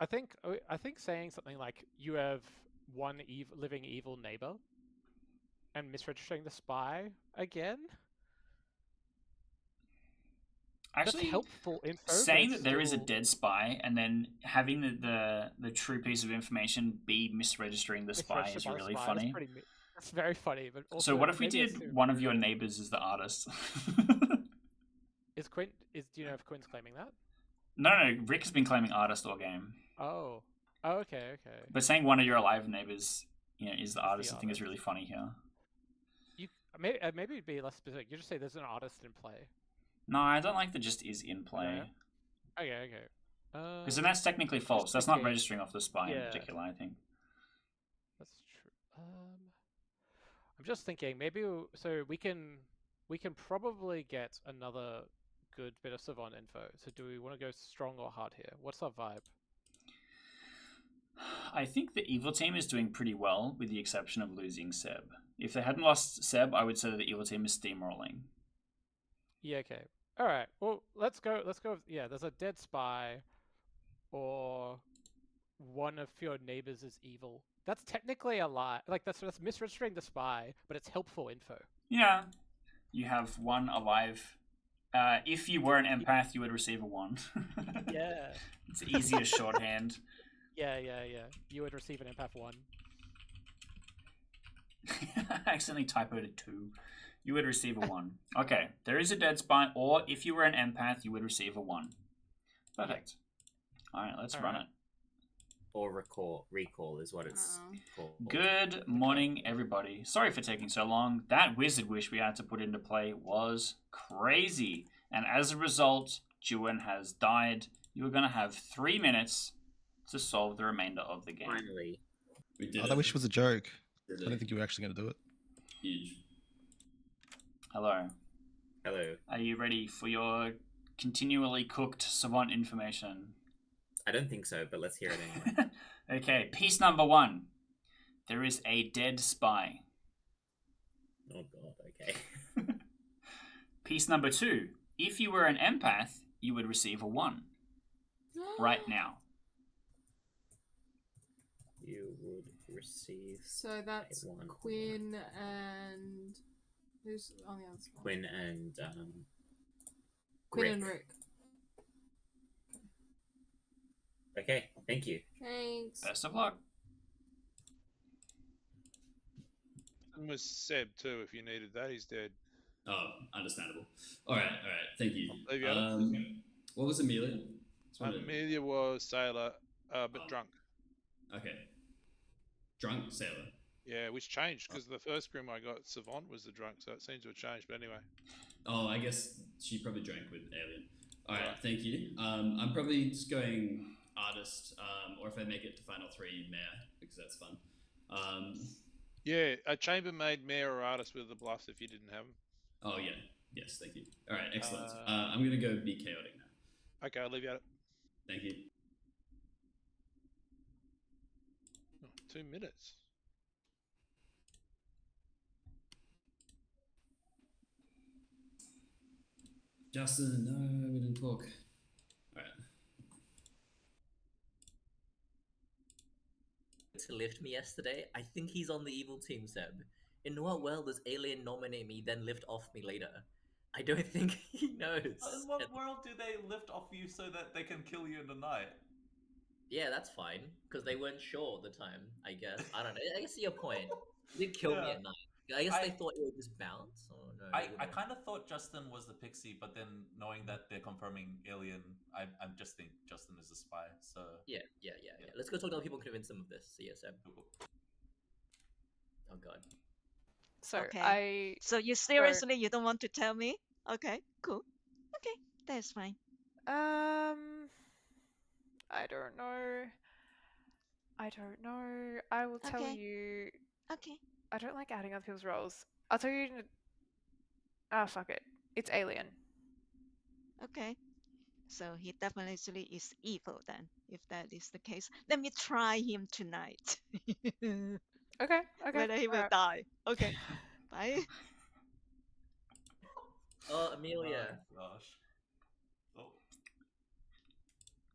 I think. I think saying something like, you have one living evil neighbor and misregistering the spy again? Actually, that's helpful info. but saying it's that there is a still- dead spy and then having the true piece of information be misregistering the spy misregistered is by the really spy, funny. That's very funny. But also, So what if we maybe it's did too one of your brutal. neighbors as the artist? Is Quinn? Do you know if Quinn's claiming that? No, Rick has been claiming artist all game. Oh, okay. But saying one of your alive neighbors, is the the artist, I think is really funny here. You maybe it'd be less specific. You just say there's an artist in play. No, I don't like the just is in play. No? Okay. Because then that's technically false. That's not thinking- registering off the spy in Yeah. particular, I think. That's true. I'm just thinking maybe so we can probably get another good bit of Savant info. So do we want to go strong or hard here? What's our vibe? I think the evil team is doing pretty well, with the exception of losing Seb. If they hadn't lost Seb, I would say that the evil team is steamrolling. Yeah. Okay. All right. Well, let's go. Yeah. There's a dead spy, or one of your neighbors is evil. That's technically a lie. Like that's misregistering the spy, but it's helpful info. Yeah. You have one alive. If you were an empath, you would receive a 1. Yeah. It's the easiest shorthand. Yeah. You would receive an empath 1. I accidentally typoed a 2. You would receive a 1. Okay, there is a dead spy, or if you were an empath, you would receive a 1. Perfect. Alright, let's run it. Or recall is what it's called. Good morning, everybody. Sorry for taking so long. That wizard wish we had to put into play was crazy. And as a result, Juan has died. You are going to have 3 minutes to solve the remainder of the game. Finally. We did Oh, it. that wish was a joke. Did I didn't it. think you were actually going to do it. Huge. Hello. Hello. Are you ready for your continually cooked Savant information? I don't think so, but let's hear it anyway. Okay, piece number 1. There is a dead spy. Oh god, okay. Piece number 2. If you were an empath, you would receive a 1. Right now. You would receive So that's a 1. Quinn and who's on the other side? Quinn and Quinn and Rick. Okay, thank you. Thanks. Best of luck. And was Seb too, if you needed that. He's dead. Oh, understandable. All right. Thank you. Leave you out. What was Amelia? Amelia was sailor, but drunk. Okay. Drunk sailor. Yeah, which changed because the first grim I got, Savant was the drunk, so it seems to have changed. But anyway. Oh, I guess she probably drank with Alien. All right, thank you. I'm probably just going artist, or if I make it to final 3, mayor, because that's fun. Yeah, a chambermaid, mayor, or artist with the bluffs if you didn't have them. Oh yeah, yes, thank you. All right, excellent. I'm gonna go be chaotic now. Okay, I'll leave you out. Thank you. 2 minutes. Justin, no, we didn't talk. All right. To lift me yesterday, I think he's on the evil team, Seb. In what world does Alien nominate me, then lift off me later? I don't think he knows. In what world do they lift off you so that they can kill you in the night? Yeah, that's fine, because they weren't sure at the time, I guess. I don't know. I see your point. They did kill me at night. I guess they thought it would just bounce. Or no, I kind of thought Justin was the pixie, but then knowing that they're confirming Alien, I just think Justin is a spy. So Yeah. Let's go talk to other people and convince them of this. See ya, Seb. Oh god. So Okay. So you seriously you don't want to tell me? Okay, cool. Okay, that's fine. I don't know. I will tell Okay. you. Okay. I don't like adding other people's roles. I'll tell you. Ah, fuck it. It's Alien. Okay. So he definitely is evil then, if that is the case. Let me try him tonight. Okay. Whether he will alright. die. Okay. Bye. Oh, Amelia. Oh, gosh. Oh.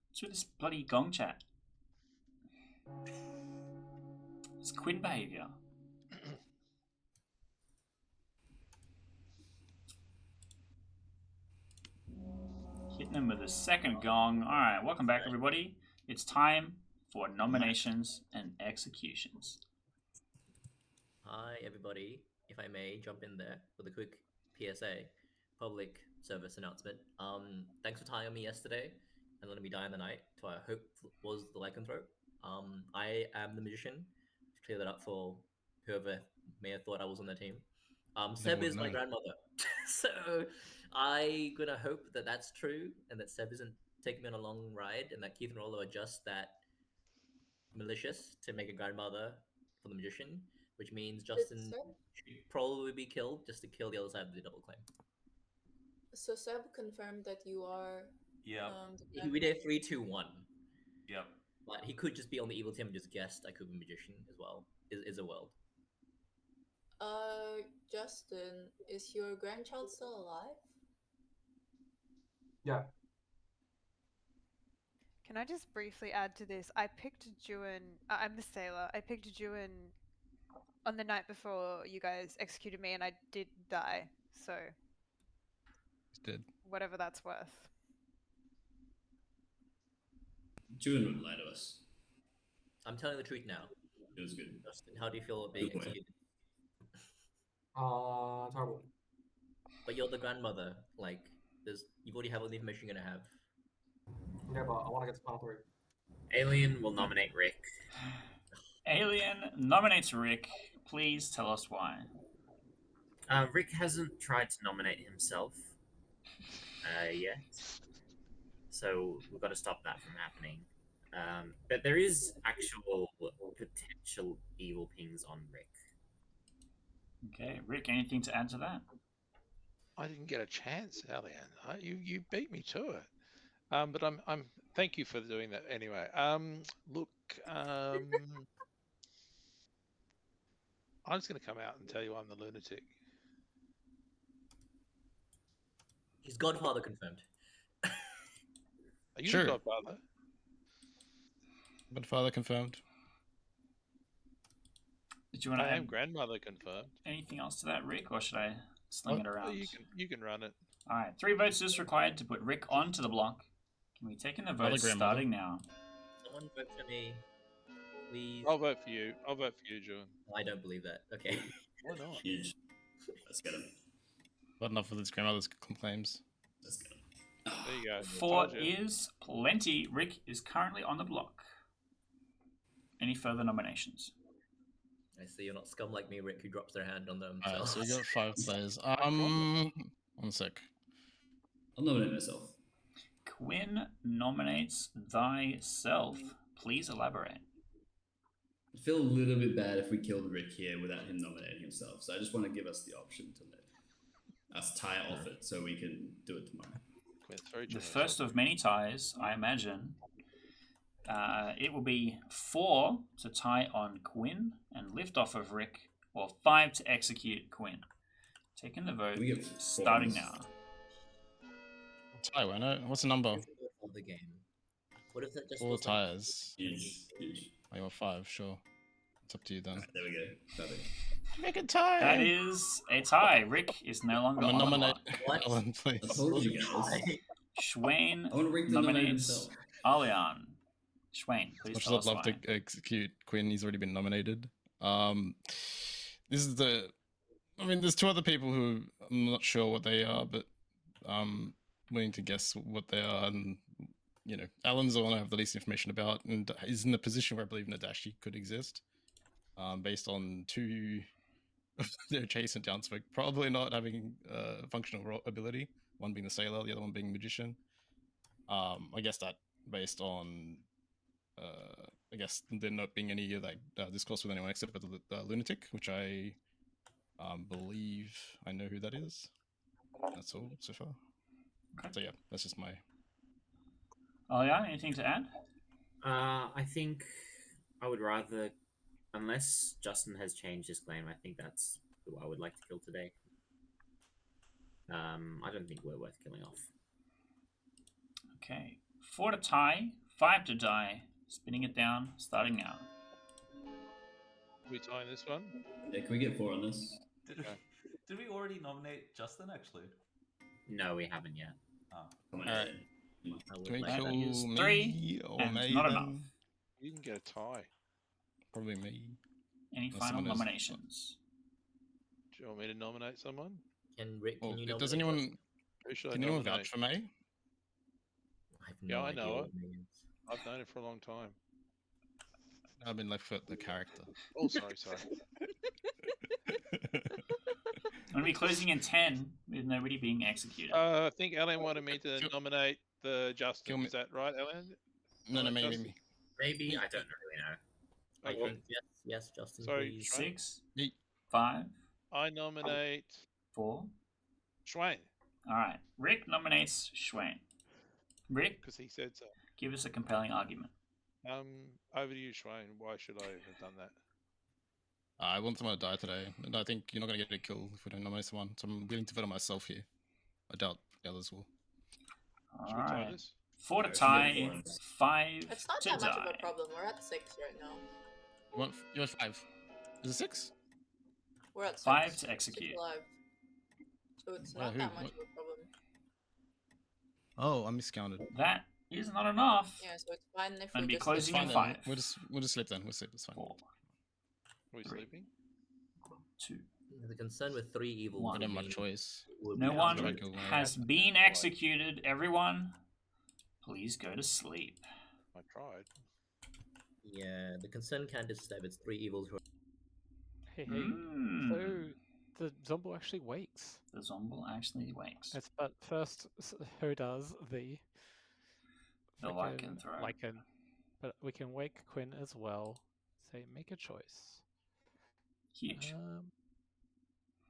What's with this bloody gong chat? It's Quinn behaviour. And with the second gong. Alright, welcome back, everybody. It's time for nominations and executions. Hi, everybody. If I may jump in there with a quick PSA, public service announcement. Thanks for tying me yesterday and letting me die in the night. To I hope was the lycanthrope. I am the magician. To clear that up for whoever may have thought I was on the team. Seb is my grandmother, so I gonna hope that that's true and that Seb isn't taking me on a long ride and that Keith and Rollo are just that malicious to make a grandmother for the magician, which means Justin should probably be killed just to kill the other side of the double claim. So Seb confirmed that you are. Yeah. We did 3, 2, 1. Yep. But he could just be on the evil team and just guessed I could be magician as well. Is a world. Justin, is your grandchild still alive? Yeah. Can I just briefly add to this? I picked Juan. I'm the sailor. I picked Juan on the night before you guys executed me, and I did die. So. He's dead. Whatever that's worth. Juan would lie to us. I'm telling the truth now. It was good. Justin, how do you feel about being executed? Terrible. But you're the grandmother. Like, you've already have all the information you're gonna have. Yeah, but I want to get to final 3. Alien will nominate Rick. Alien nominates Rick. Please tell us why. Rick hasn't tried to nominate himself yet, so we've got to stop that from happening. But there is actual potential evil pings on Rick. Okay, Rick, anything to add to that? I didn't get a chance, Alian. You beat me to it. But I'm thank you for doing that anyway. Look, I'm just going to come out and tell you I'm the lunatic. His godfather confirmed. Are you Sure. the godfather? Godfather confirmed. Did you want to I am add grandmother confirmed. anything else to that, Rick, or should I sling it around? You can run it. All right, 3 votes is required to put Rick onto the block. Can we take in the votes starting now? Someone vote for me, please. I'll vote for you. I'll vote for you, Juan. I don't believe that. Okay. Why not? Huge. Let's get him. Not enough of his grandmother's claims. Let's get him. There you go. 4 is plenty. Rick is currently on the block. Any further nominations? I see you're not scum like me, Rick, who drops their hand on Alright, themselves. so we got 5 players. 1 sec. I'll nominate myself. Quinn nominates thyself. Please elaborate. I feel a little bit bad if we killed Rick here without him nominating himself, so I just want to give us the option to let us tie off it so we can do it tomorrow. The first of many ties, I imagine. It will be 4 to tie on Quinn and lift off of Rick, or 5 to execute Quinn. Taking the vote, We get starting points. now. Tie, why not? What's the number? Of the game. What if that just 4 was like- tires. Huge. I got 5, sure. It's up to you then. Right, there we go. Perfect. Make a tie! That is a tie. Rick is no longer I'm on gonna the nominate block. Alan, please. I told you guys. Schwain I want Rick to nominate nominates himself. Alian. Schwain, please Much as tell I'd us love why. to execute Quinn, he's already been nominated. This is I mean, there's 2 other people who I'm not sure what they are, but I'm willing to guess what they are. And, you know, Alan's the one I have the least information about, and is in the position where I believe Nadashi could exist, based on 2 of their adjacent downspoke, probably not having functional ability, one being the sailor, the other one being magician. I guess that based on I guess there not being any like discourse with anyone except for the lunatic, which I believe I know who that is. That's all so far. Okay. So yeah, that's just my. Alian, anything to add? I think I would rather, unless Justin has changed his claim, I think that's who I would like to kill today. I don't think we're worth killing off. Okay. 4 to tie, 5 to die. Spinning it down, starting now. Are we tying this one? Yeah, can we get 4 on this? Did we already nominate Justin, actually? No, we haven't yet. Oh. Come on, Alright. I would Can we like That kill that. is me 3, or and May not then? enough. You can get a tie. Probably me. Any Unless final someone else- nominations? Do you want me to nominate someone? Can Rick? Can Well, you does nominate anyone? us? Who should Can I anyone nominate? vouch for May? I have Yeah, no I idea know what it. it means. I've known it for a long time. I mean, like for the character. Oh, sorry. I'm gonna be closing in 10 with nobody being executed. I think Ellen wanted me to nominate the Justin. Kill me. Is that right, Ellen? No, Nominate maybe Justin? me. Maybe Me. I don't really know. I Okay. think yes, Justin, Sorry, please. Schwein? 6, Me. 5, I nominate 4. Schwein All right. Rick nominates Schwain. Rick, because he said so. give us a compelling argument. Over to you, Schwein. Why should I have done that? I want someone to die today, and I think you're not going to get a kill if we don't nominate someone. So I'm willing to vote on myself here. I doubt the others will. All Should we tie right. this? 4 to Yeah, tie, should we go 5 It's not to that much die. of a problem. We're at 6 right now. You want 5? Is it 6? We're at 6. 5 to 6 execute. alive. So it's Wow, not who- that much what? of a problem. Oh, I miscounted. That is not enough. Yeah, so it's fine if And we be just closing get in Fine one. then. 5. We'll just sleep then. We'll sleep. It's fine. 4, Are we Three. sleeping? 2. The concern with 3 evils. One. I don't have would much mean choice. would No be one Try outnumbered. to kill May. has been executed. Everyone, please go to sleep. I tried. Yeah, the concern can't just stab. It's 3 evils. Who are... Hey, Mm. so the Zombo actually wakes. The Zomble actually wakes. Yes, but first, who does the The frickin' lycanthrope. Lycan? But we can wake Quinn as well. Say, make a choice. Huge.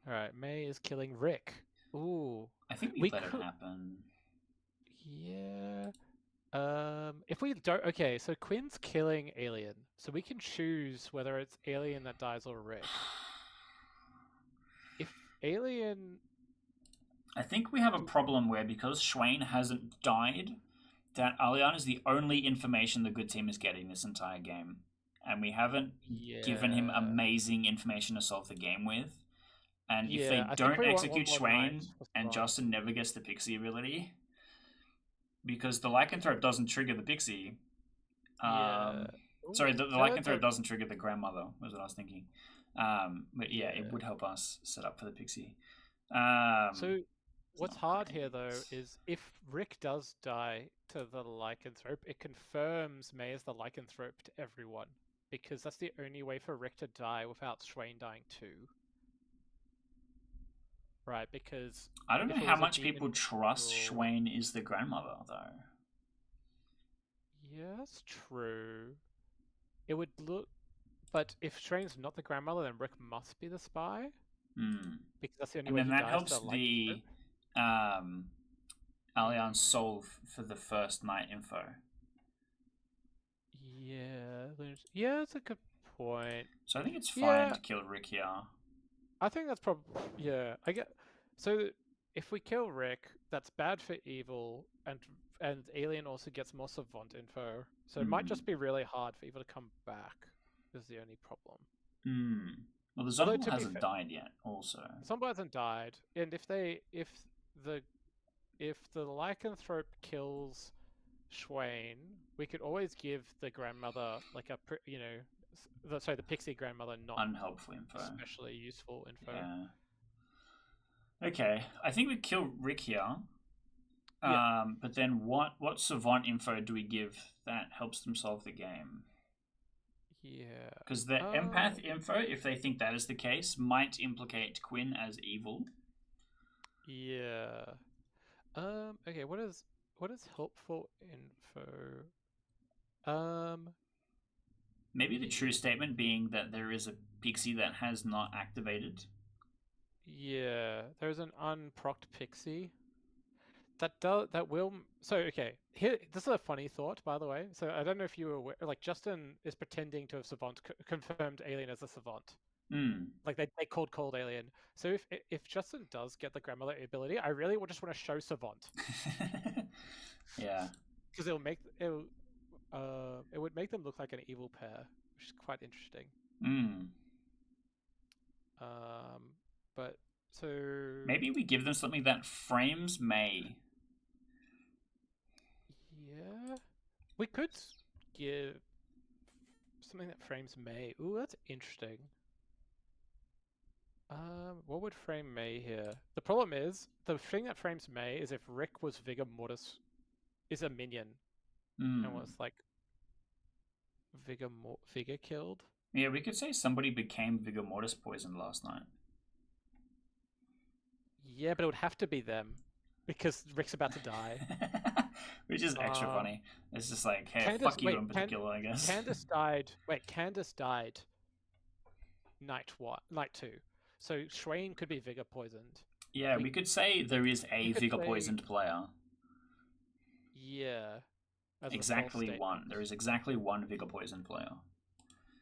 All right, May is killing Rick. Ooh, I think we we let it could- happen. yeah. If we don't, okay, so Quinn's killing Alien, so we can choose whether it's Alien that dies or Rick. If Alien, I think we have a problem where because Schwain hasn't died, that Alian is the only information the good team is getting this entire game. And we haven't given him Yeah. amazing information to solve the game with. And if Yeah, I they think don't we want execute one more Schwain night for and Savant. Justin never gets the pixie ability, because the lycanthrope doesn't trigger the pixie. yeah. Sorry, Ooh, the no, lycanthrope doesn't trigger the grandmother, was what I was thinking. But yeah, it Yeah. would help us set up for the pixie. So what's not hard here though great. is if Rick does die to the lycanthrope, it confirms May as the lycanthrope to everyone. Because that's the only way for Rick to die without Schwain dying too. Right, because I don't if know it how was a much demon people trust control- Schwain is the grandmother, though. yeah, that's true. It would look, but if Schwain's not the grandmother, then Rick must be the spy. Hmm. Because that's the only And way then he that dies helps to the lycanthrope. Allianz solve for the first night info. Yeah, yeah, that's a good point. So I think it's fine Yeah. to kill Rick here. I think that's probably yeah. I get so if we kill Rick, that's bad for Evil, and Alien also gets more Savant info. So it might just be really hard for Evil to come back. Is the only problem. Hmm. Well, the Although, Zombie to be hasn't fair- died yet, also. Somebody hasn't died, and if the lycanthrope kills Schwain, we could always give the grandmother like a the pixie grandmother not Unhelpful info. especially useful info. Yeah. Okay, I think we kill Rick here. Yeah. But then what Savant info do we give that helps them solve the game? Yeah. Because the empath info, if they think that is the case, might implicate Quinn as evil. Yeah. Okay, what is helpful info? Maybe the true statement being that there is a pixie that has not activated. Yeah, there's an unprocced pixie. That will so okay. Here, this is a funny thought, by the way. So I don't know if you were aware, like Justin is pretending to have Savant confirmed Alien as a Savant. Like they cold Alien. So if Justin does get the grandmother ability, I really would just want to show Savant. Yeah. Because it would make them look like an evil pair, which is quite interesting. But so maybe we give them something that frames May. We could give something that frames May. Ooh, that's interesting. What would frame May here? The problem is, the thing that frames May is if Rick was Vigor Mortis, is a minion, and was like Vigor killed. Yeah, we could say somebody became Vigor Mortis poisoned last night. Yeah, but it would have to be them, because Rick's about to die. Which is extra funny. It's just like, hey, fuck you in particular, I guess. Candace died. Wait, Candace died. Night 2. So Swain could be Vigor poisoned. Yeah, we could say there is a Vigor poisoned player. Yeah. Exactly one. There is exactly one Vigor poisoned player.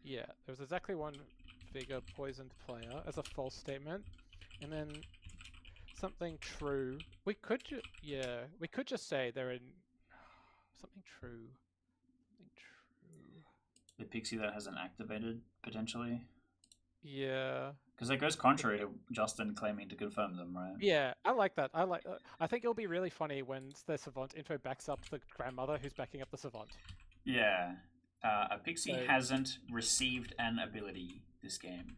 Yeah, there's exactly one Vigor poisoned player as a false statement, and then something true. We could just say they're in something true. Something true. The pixie that hasn't activated potentially. Yeah. Because that goes contrary to Justin claiming to confirm them, right? Yeah, I like that. I think it'll be really funny when the Savant info backs up the grandmother who's backing up the Savant. Yeah. A pixie hasn't received an ability this game.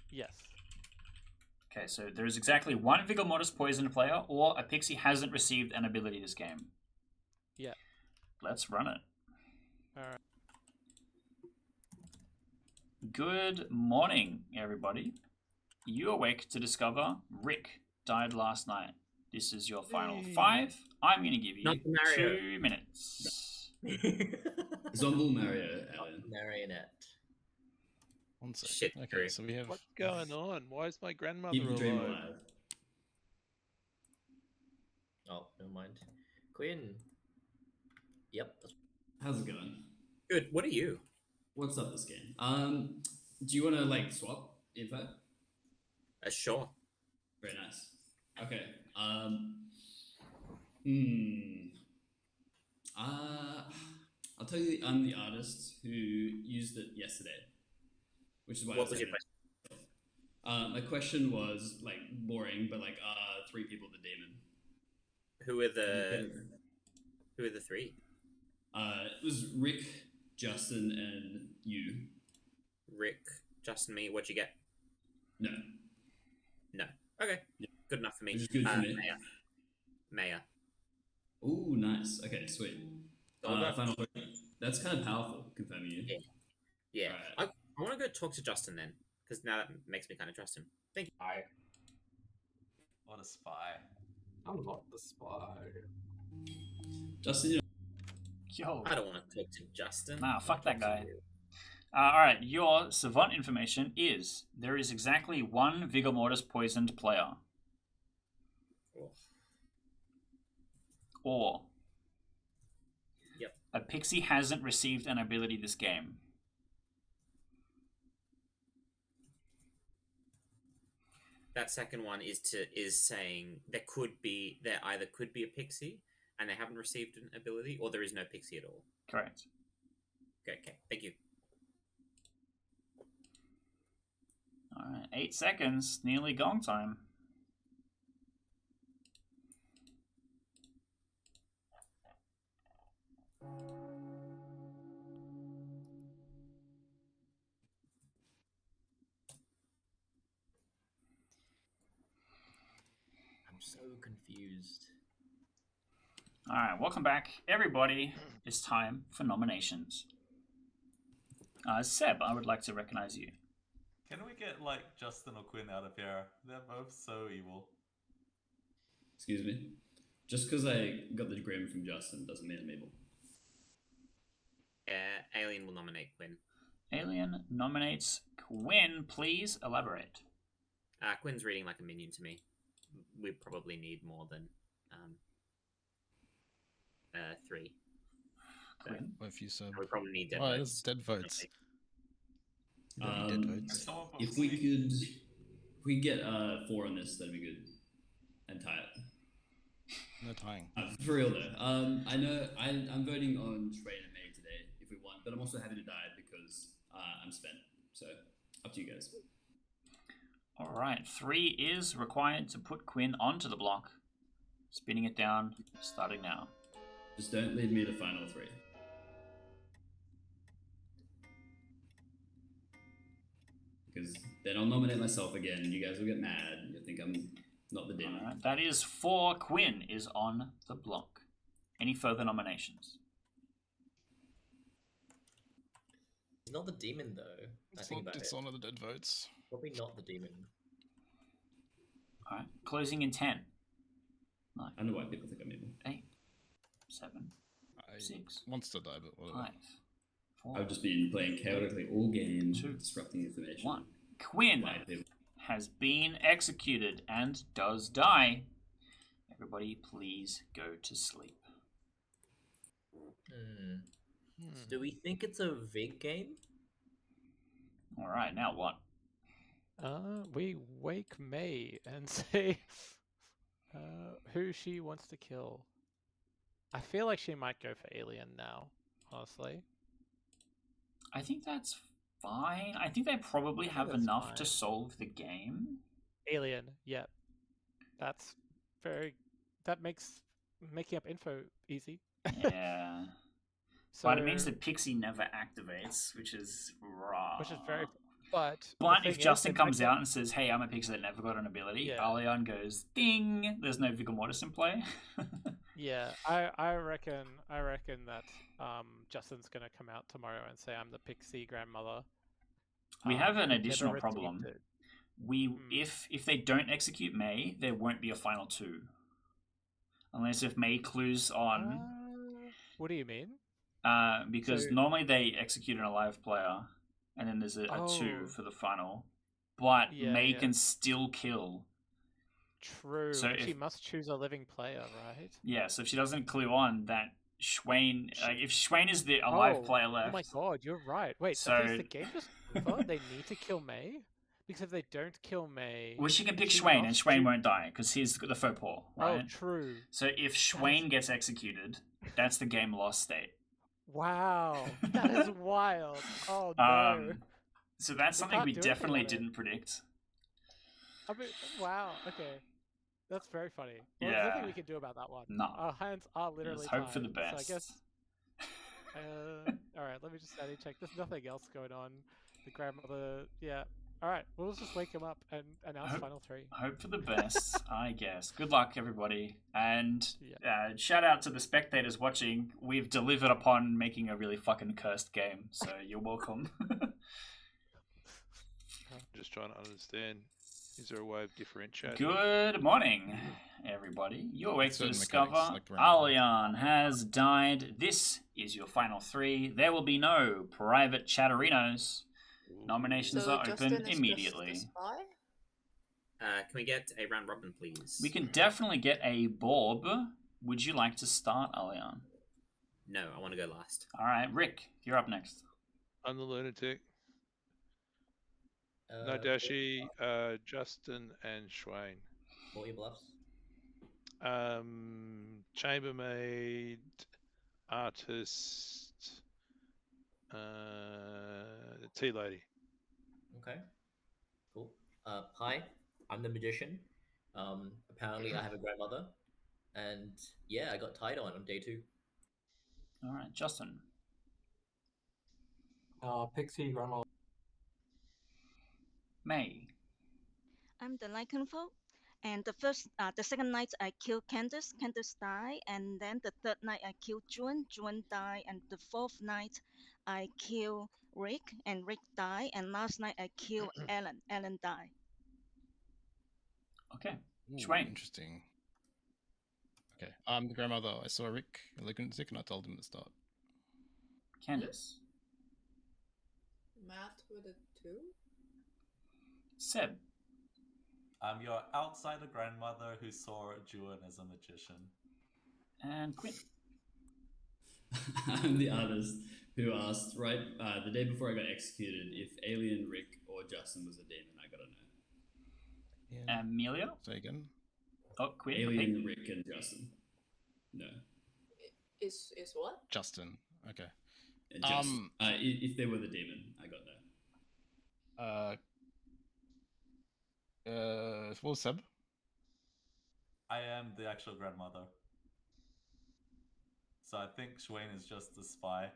Yes. Okay, so there is exactly one Vigor Mortis poisoned player, or a pixie hasn't received an ability this game. Yeah. Let's run it. Alright. Good morning, everybody. You awake to discover Rick died last night. This is your final 5. I'm going to give you 2 minutes. Zombie Mario, Alan. Marionette. 1 second. Shit, okay, so we have... What's going on? Why is my grandmother Keep the dream alive? alive. Oh, never mind. Quinn. Yep. How's it going? Good. What are you? What's up this game? Do you want to like swap info? Sure. Very nice. Okay. I'll tell you, I'm the artist who used it yesterday, which is why. What was your question? My question was like boring, but like, 3 people the demon. Who are the 3? It was Rick, Justin, and you. Rick, Justin, me. What'd you get? No. No. Okay. Yeah. Good enough for me. Which is good for me. Maya. Ooh, nice. Okay, sweet. Final question. That's kind of powerful, confirming you. Yeah. Right. I want to go talk to Justin then, because now that makes me kind of trust him. Thank you. Spy. What a spy. I'm not the spy. Justin, Yo. I don't want to talk to Justin. Nah, fuck that guy. Alright, your Savant information is there is exactly one Vigor Mortis poisoned player. Oh. Or Yep. a pixie hasn't received an ability this game. That second one is saying there either could be a pixie and they haven't received an ability, or there is no pixie at all. Correct. Okay, thank you. Alright, 8 seconds, nearly gong time. I'm so confused. Alright, welcome back, everybody. It's time for nominations. Seb, I would like to recognize you. Can we get, like, Justin or Quinn out of here? They're both so evil. excuse me. Just because I got the agreement from Justin doesn't mean I'm evil. Alien will nominate Quinn. Alien nominates Quinn. Please elaborate. Quinn's reading like a minion to me. We probably need more than 3. So Quinn? What if you said? we probably need dead Oh, votes. it's dead votes. Um, Dead votes. If we get 4 on this, that'd be good. And tie it. No tying. For real though. I know I'm voting on Train and May today if we want, but I'm also happy to die because I'm spent. So up to you guys. Alright, 3 is required to put Quinn onto the block. Spinning it down, starting now. Just don't leave me the final 3. because then I'll nominate myself again, and you guys will get mad. You'll think I'm not the demon. Alright, that is 4. Quinn is on the block. Any further nominations? He's not the demon though. I think about It's it. one of the dead votes. Probably not the demon. Alright, closing in 10. 9. I know why people think I'm evil. 8. 7. 6. Wants to die, but whatever. 5. 4. I've just been playing chaotically all game, 2, disrupting information. 1. Quinn has been executed and does die. Everybody, please go to sleep. So do we think it's a VIG game? Alright, now what? We wake May and say who she wants to kill. I feel like she might go for Alien now, honestly. I think that's fine. I think they probably have that's enough fine. to solve the game. Alien, yep. That's very... That makes making up info easy. Yeah. So, But it means that Pixie never activates, which is raw. which is very... But if Justin comes out and says, hey, I'm a Pixie that never got an ability, Yeah. Alion goes, ding! There's no Vigor Mortis in play. Yeah, I reckon that Justin's gonna come out tomorrow and say I'm the Pixie grandmother. We have an Never additional received problem. it. If they don't execute May, there won't be a final 2. Unless if May clues on. What do you mean? Because So- normally they execute an alive player, and then there's a 2 Oh. for the final. But Yeah, May yeah. can still kill. True. So she if- must choose a living player, right? Yeah, so if she doesn't clue on that Schwain, if Schwain is the alive player left. Oh my god, you're right. Wait, so is the game just over? They need to kill May? Because if they don't kill May... Well, she can pick she Schwain, and must Schwain choo- won't die, because he's the faux paw, right? Oh, true. So if Schwain gets executed, that's the game lost state. Wow, that is wild. Oh no. So that's We something can't we do anything definitely on it. didn't predict. I mean, wow, okay. That's very funny. Well, there's Yeah. nothing we can do about that one. No. Our hands are literally Let's hope for the tied, best. So I guess... Alright, let me just sanity check. There's nothing else going on. The grandmother... Yeah. Alright, we'll just wake him up and announce Final 3. Hope for the best, I guess. Good luck, everybody. And shout out to the spectators watching. We've delivered upon making a really fucking cursed game, so you're welcome. Just trying to understand. Is there a way of differentiating? Good morning, everybody. You awake to Certain discover mechanics, like the Alion has died. This is your final 3. There will be no private chatterinos. Nominations So are Justin open is immediately. just the spy? Can we get a round robin, please? We can definitely get a Borb. Would you like to start, Alion? No, I want to go last. All right, Rick, you're up next. I'm the lunatic. No Dashi, Justin, and Schwain. What are your bluffs? Chambermaid, artist, tea lady. Okay. Cool. Hi, I'm the magician. Apparently I have a grandmother. And yeah, I got tied on day 2. All right, Justin. Pixie grandma. May. I'm the lycanthrope, and the second night I kill Candace die, and then the third night I kill Juan die, and the fourth night I kill Rick, and Rick die, and last night I kill Ellen die. Okay. Ooh, Schwain. Interesting. Okay, I'm the grandmother. I saw Rick, a lunatic, and I told him to start. Candace. Matt with a 2? Seb. I'm your outsider grandmother who saw Juan as a magician. And Quinn. I'm the artist who asked right the day before I got executed if Alien, Rick, or Justin was a demon. I gotta know. Amelia. Say again. Oh, Quinn. Alien, repeat. Rick, and Justin. No. Is what? Justin. Okay. Justin. If they were the demon, I got that. What was Seb? I am the actual grandmother. So I think Schwain is just the spy.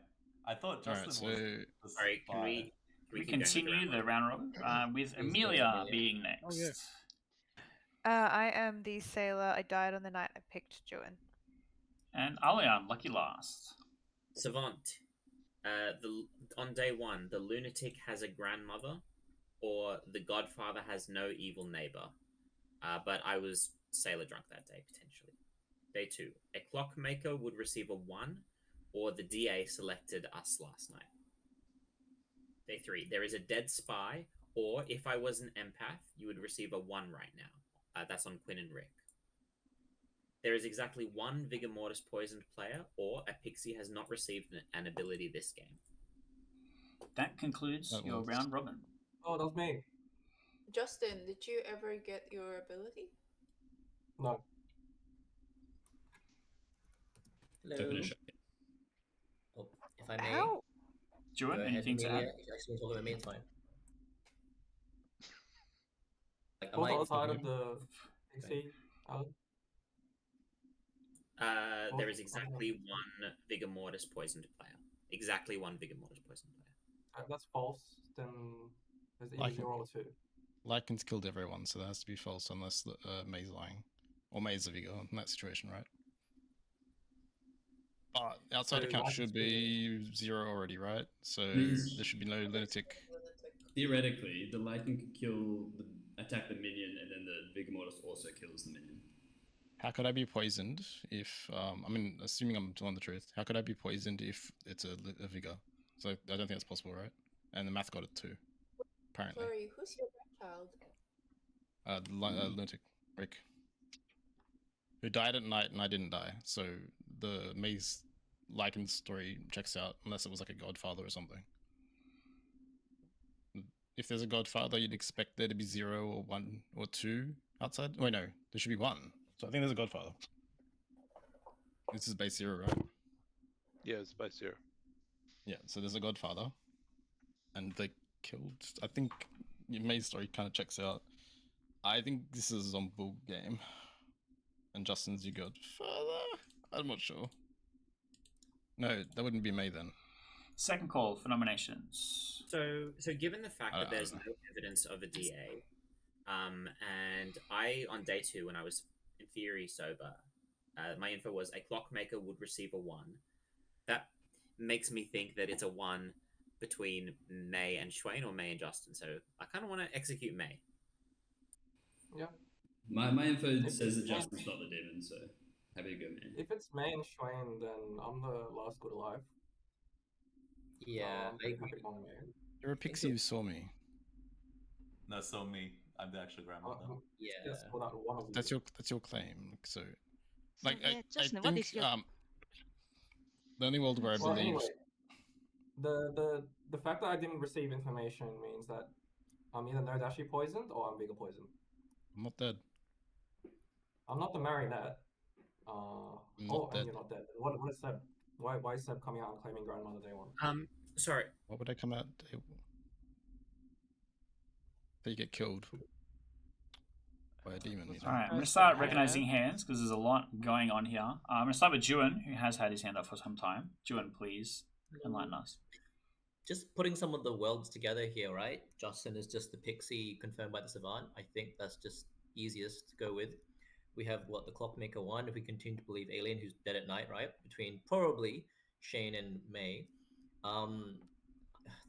I thought Justin Alright, was so the Alright, spy. We keep going with continue the round robin with Please go, Amelia Amelia. being next. Oh, yeah. I am the sailor. I died on the night I picked Juan. And Alian, lucky last. Savant. On day one, the lunatic has a grandmother, or the godfather has no evil neighbor. But I was sailor drunk that day, potentially. Day two, a clockmaker would receive a 1, or the DA selected us last night. Day three, there is a dead spy, or if I was an empath, you would receive a 1 right now. That's on Quinn and Rick. There is exactly 1 Vigor Mortis poisoned player, or a pixie has not received an ability this game. That concludes That your works. round robin. Oh, that was me. Justin, did you ever get your ability? No. Hello. To finish up. Oh, if I may. How? Juan, Go ahead, anything to Amelia. add? If you actually want to talk about me, it's fine. Like, What's am I outside of talking- the PC, Alan? There is exactly 1 Vigor Mortis poisoned player. Exactly 1 Vigor Mortis poisoned player. That's false. Then there's either Like- 0 or 2. Lycan's killed everyone, so that has to be false unless May's lying. Or May's the Vigor in that situation, right? But outside So account Lycan's should be 0 already, right? So Means- there should be no lunatic. Theoretically, the Lycan could attack the minion, and then the Vigor Mortis also kills the minion. How could I be poisoned if, I mean, assuming I'm telling the truth, how could I be poisoned if it's a Vigor? So I don't think that's possible, right? And the math got it too, apparently. Sorry, who's your grandchild? Lunatic, Rick. Who died at night and I didn't die. So the Maze Lycan story checks out, unless it was like a godfather or something. If there's a godfather, you'd expect there to be 0 or 1 or 2 outside. Wait, no, there should be 1. So I think there's a godfather. This is base 0, right? Yeah, it's base 0. Yeah, so there's a godfather. And they killed. I think May's story kind of checks out. I think this is a Zombie game. And Justin's your godfather? I'm not sure. No, that wouldn't be May then. Second call for nominations. So given the fact that there's no evidence of a DA, and I, on day 2, when I was in theory sober, my info was a clockmaker would receive a 1. That makes me think that it's a 1 between May and Schwain, or May and Justin. So I kind of want to execute May. Yeah. My info If says that it's Justin's not the demon, so happy to go, man. If it's May and Schwain, then I'm the last good alive. Yeah, I'm pretty happy on May. You're a pixie who saw me. No, so me. I'm the actual grandmother. Yeah. Yes, without one of That's your claim. So, like, yeah, I Justin, think what is your... the only world where I Well, believe. anyway, the fact that I didn't receive information means that I'm either Nodashi poisoned or I'm Vigor poisoned. I'm not dead. I'm not the marionette. I'm not Oh, dead. and you're not dead. What is Seb? Why is Seb coming out and claiming grandmother day 1? Sorry. What would I come out? That you get killed by a demon. You know? All right, I'm going to start recognizing hands because there's a lot going on here. I'm going to start with Juan, who has had his hand up for some time. Juan, please enlighten us. Just putting some of the worlds together here, right? Justin is just the pixie confirmed by the Savant. I think that's just easiest to go with. We have the Clockmaker 1, if we continue to believe Alien, who's dead at night, right? Between probably Shane and May.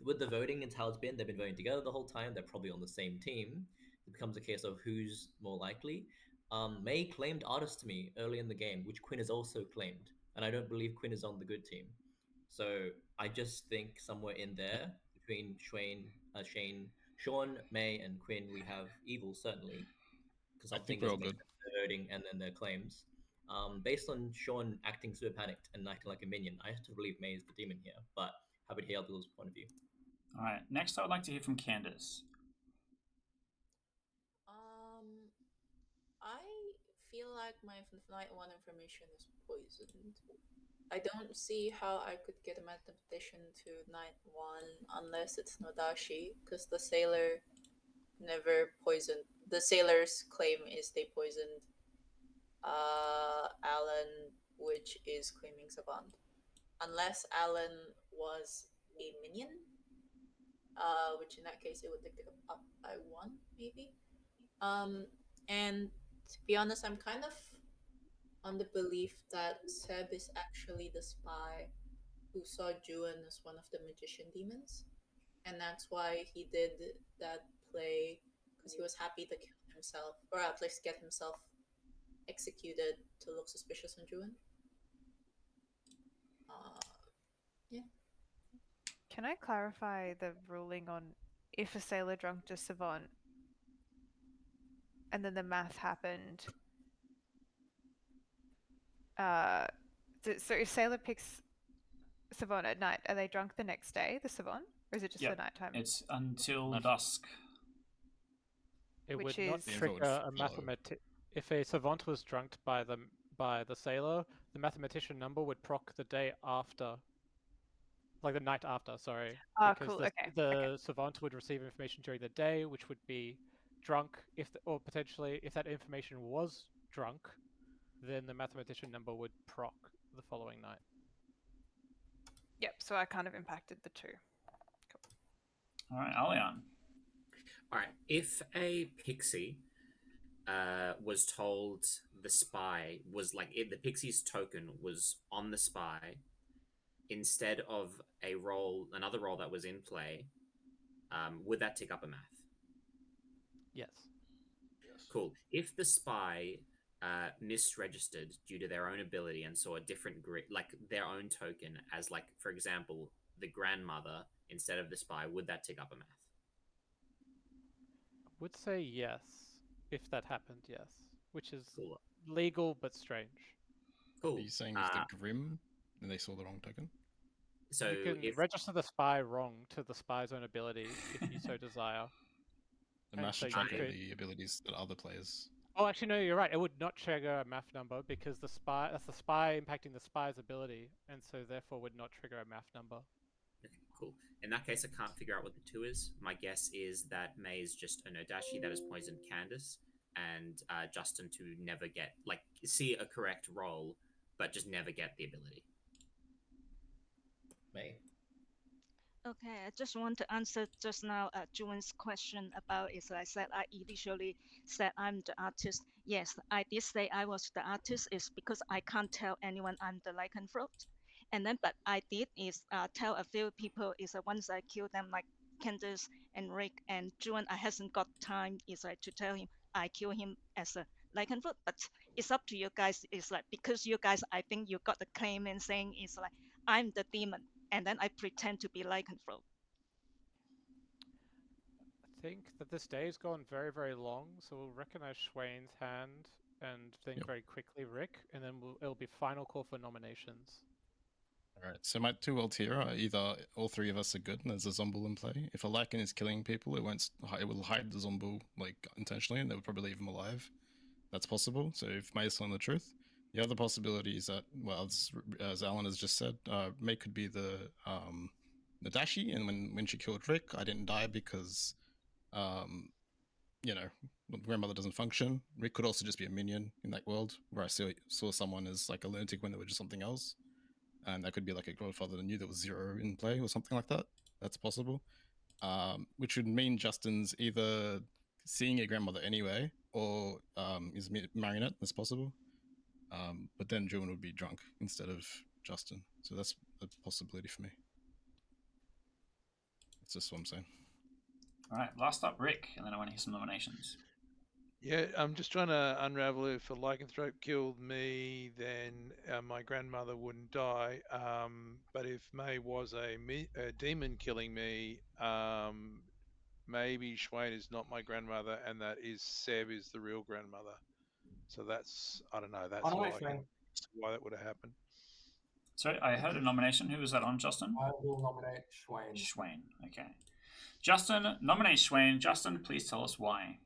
With the voting, it's how it's been. They've been voting together the whole time. They're probably on the same team. It becomes a case of who's more likely. May claimed artist to me early in the game, which Quinn has also claimed. And I don't believe Quinn is on the good team. So I just think somewhere in there, between Shane, Sean, May, and Quinn, we have evil, certainly. Because I something think we're all doesn't make good. sense to their voting and then their claims. Based on Sean acting super panicked and acting like a minion, I have to believe May is the demon here. But happy to hear Bill's point of view. All right, next I would like to hear from Candace. I feel like my night 1 information is poisoned. I don't see how I could get a mathematician to night 1 unless it's Nodashi, because the sailor never poisoned. The sailor's claim is they poisoned Alan, which is claiming Savant. Unless Alan was a minion, which in that case it would pick it up by 1, maybe. And to be honest, I'm kind of on the belief that Seb is actually the spy who saw Juan as one of the magician demons, and that's why he did that play, because he was happy to kill himself, or at least get himself executed to look suspicious on Juan. Yeah. Can I clarify the ruling on if a sailor drunk to Savant and then the math happened? So if sailor picks Savant at night, are they drunk the next day, the Savant? Or is it just Yep. the nighttime? It's until dusk. It Which would not is- The info would trigger a flow. mathematic. If a savant was drunked by the sailor, the mathematician number would proc the day after, like the night after. Sorry, Ah, because cool. the, Okay. the Okay. savant would receive information during the day, which would be drunk. Or potentially, if that information was drunk, then the mathematician number would proc the following night. Yep. So I kind of impacted the two. All right, Alian. All right. If a pixie was told the spy was like the pixie's token was on the spy instead of another role that was in play, would that tick up a math? Yes. Cool. If the spy misregistered due to their own ability and saw a different like their own token as, like, for example, the grandmother instead of the spy, would that tick up a math? Would say yes if that happened. Yes, which is Cool. legal but strange. Cool. Are you saying if the Grim and they saw the wrong token? So you can if register the spy wrong to the spy's own ability if you so desire. The math should so you trigger could- the abilities that other players. Oh, actually, no, you're right. It would not trigger a math number because that's the spy impacting the spy's ability, and so therefore would not trigger a math number. Okay, cool. In that case, I can't figure out what the 2 is. My guess is that May is just an Odashi that has poisoned Candace, and Justin to never get, like, see a correct roll, but just never get the ability. May. Okay, I just want to answer just now Juan's question about is I said I initially said I'm the artist. Yes, I did say I was the artist is because I can't tell anyone I'm the lycanthrope. And then, but I did is tell a few people is once I kill them like Candace and Rick and Juan, I hasn't got time is like to tell him I kill him as a lycanthrope. But it's up to you guys. It's like because you guys, I think you got the claim and saying it's like I'm the demon. And then I pretend to be lycanthrope. I think that this day has gone very, very long, so we'll recognize Schwain's hand and think Yep. very quickly Rick, and then it'll be final call for nominations. Alright, so my 2 ults here are either all 3 of us are good and there's a Zomble in play. If a Lycan is killing people, it will hide the Zomble like intentionally and they would probably leave him alive. That's possible. So if May is telling the truth. The other possibility is that, well, as Alan has just said, May could be the Dashi, and when she killed Rick, I didn't die because, grandmother doesn't function. Rick could also just be a minion in that world, where I saw someone as like a lunatic when they were just something else, and that could be like a grandfather that knew there was 0 in play or something like that. That's possible. Which would mean Justin's either seeing a grandmother anyway, or is marionette. That's possible. But then Juan would be drunk instead of Justin. So that's a possibility for me. That's just what I'm saying. All right, last up, Rick, and then I want to hear some nominations. Yeah, I'm just trying to unravel if a lycanthrope killed me, then my grandmother wouldn't die. But if May was a demon killing me, maybe Schwain is not my grandmother, and that is Seb is the real grandmother. So that's, I don't know, that's all I can see why that would have happened. Sorry, I heard a nomination. Who was that on, Justin? I will nominate Schwain. Schwain, okay. Justin nominates Schwain. Justin, please tell us why.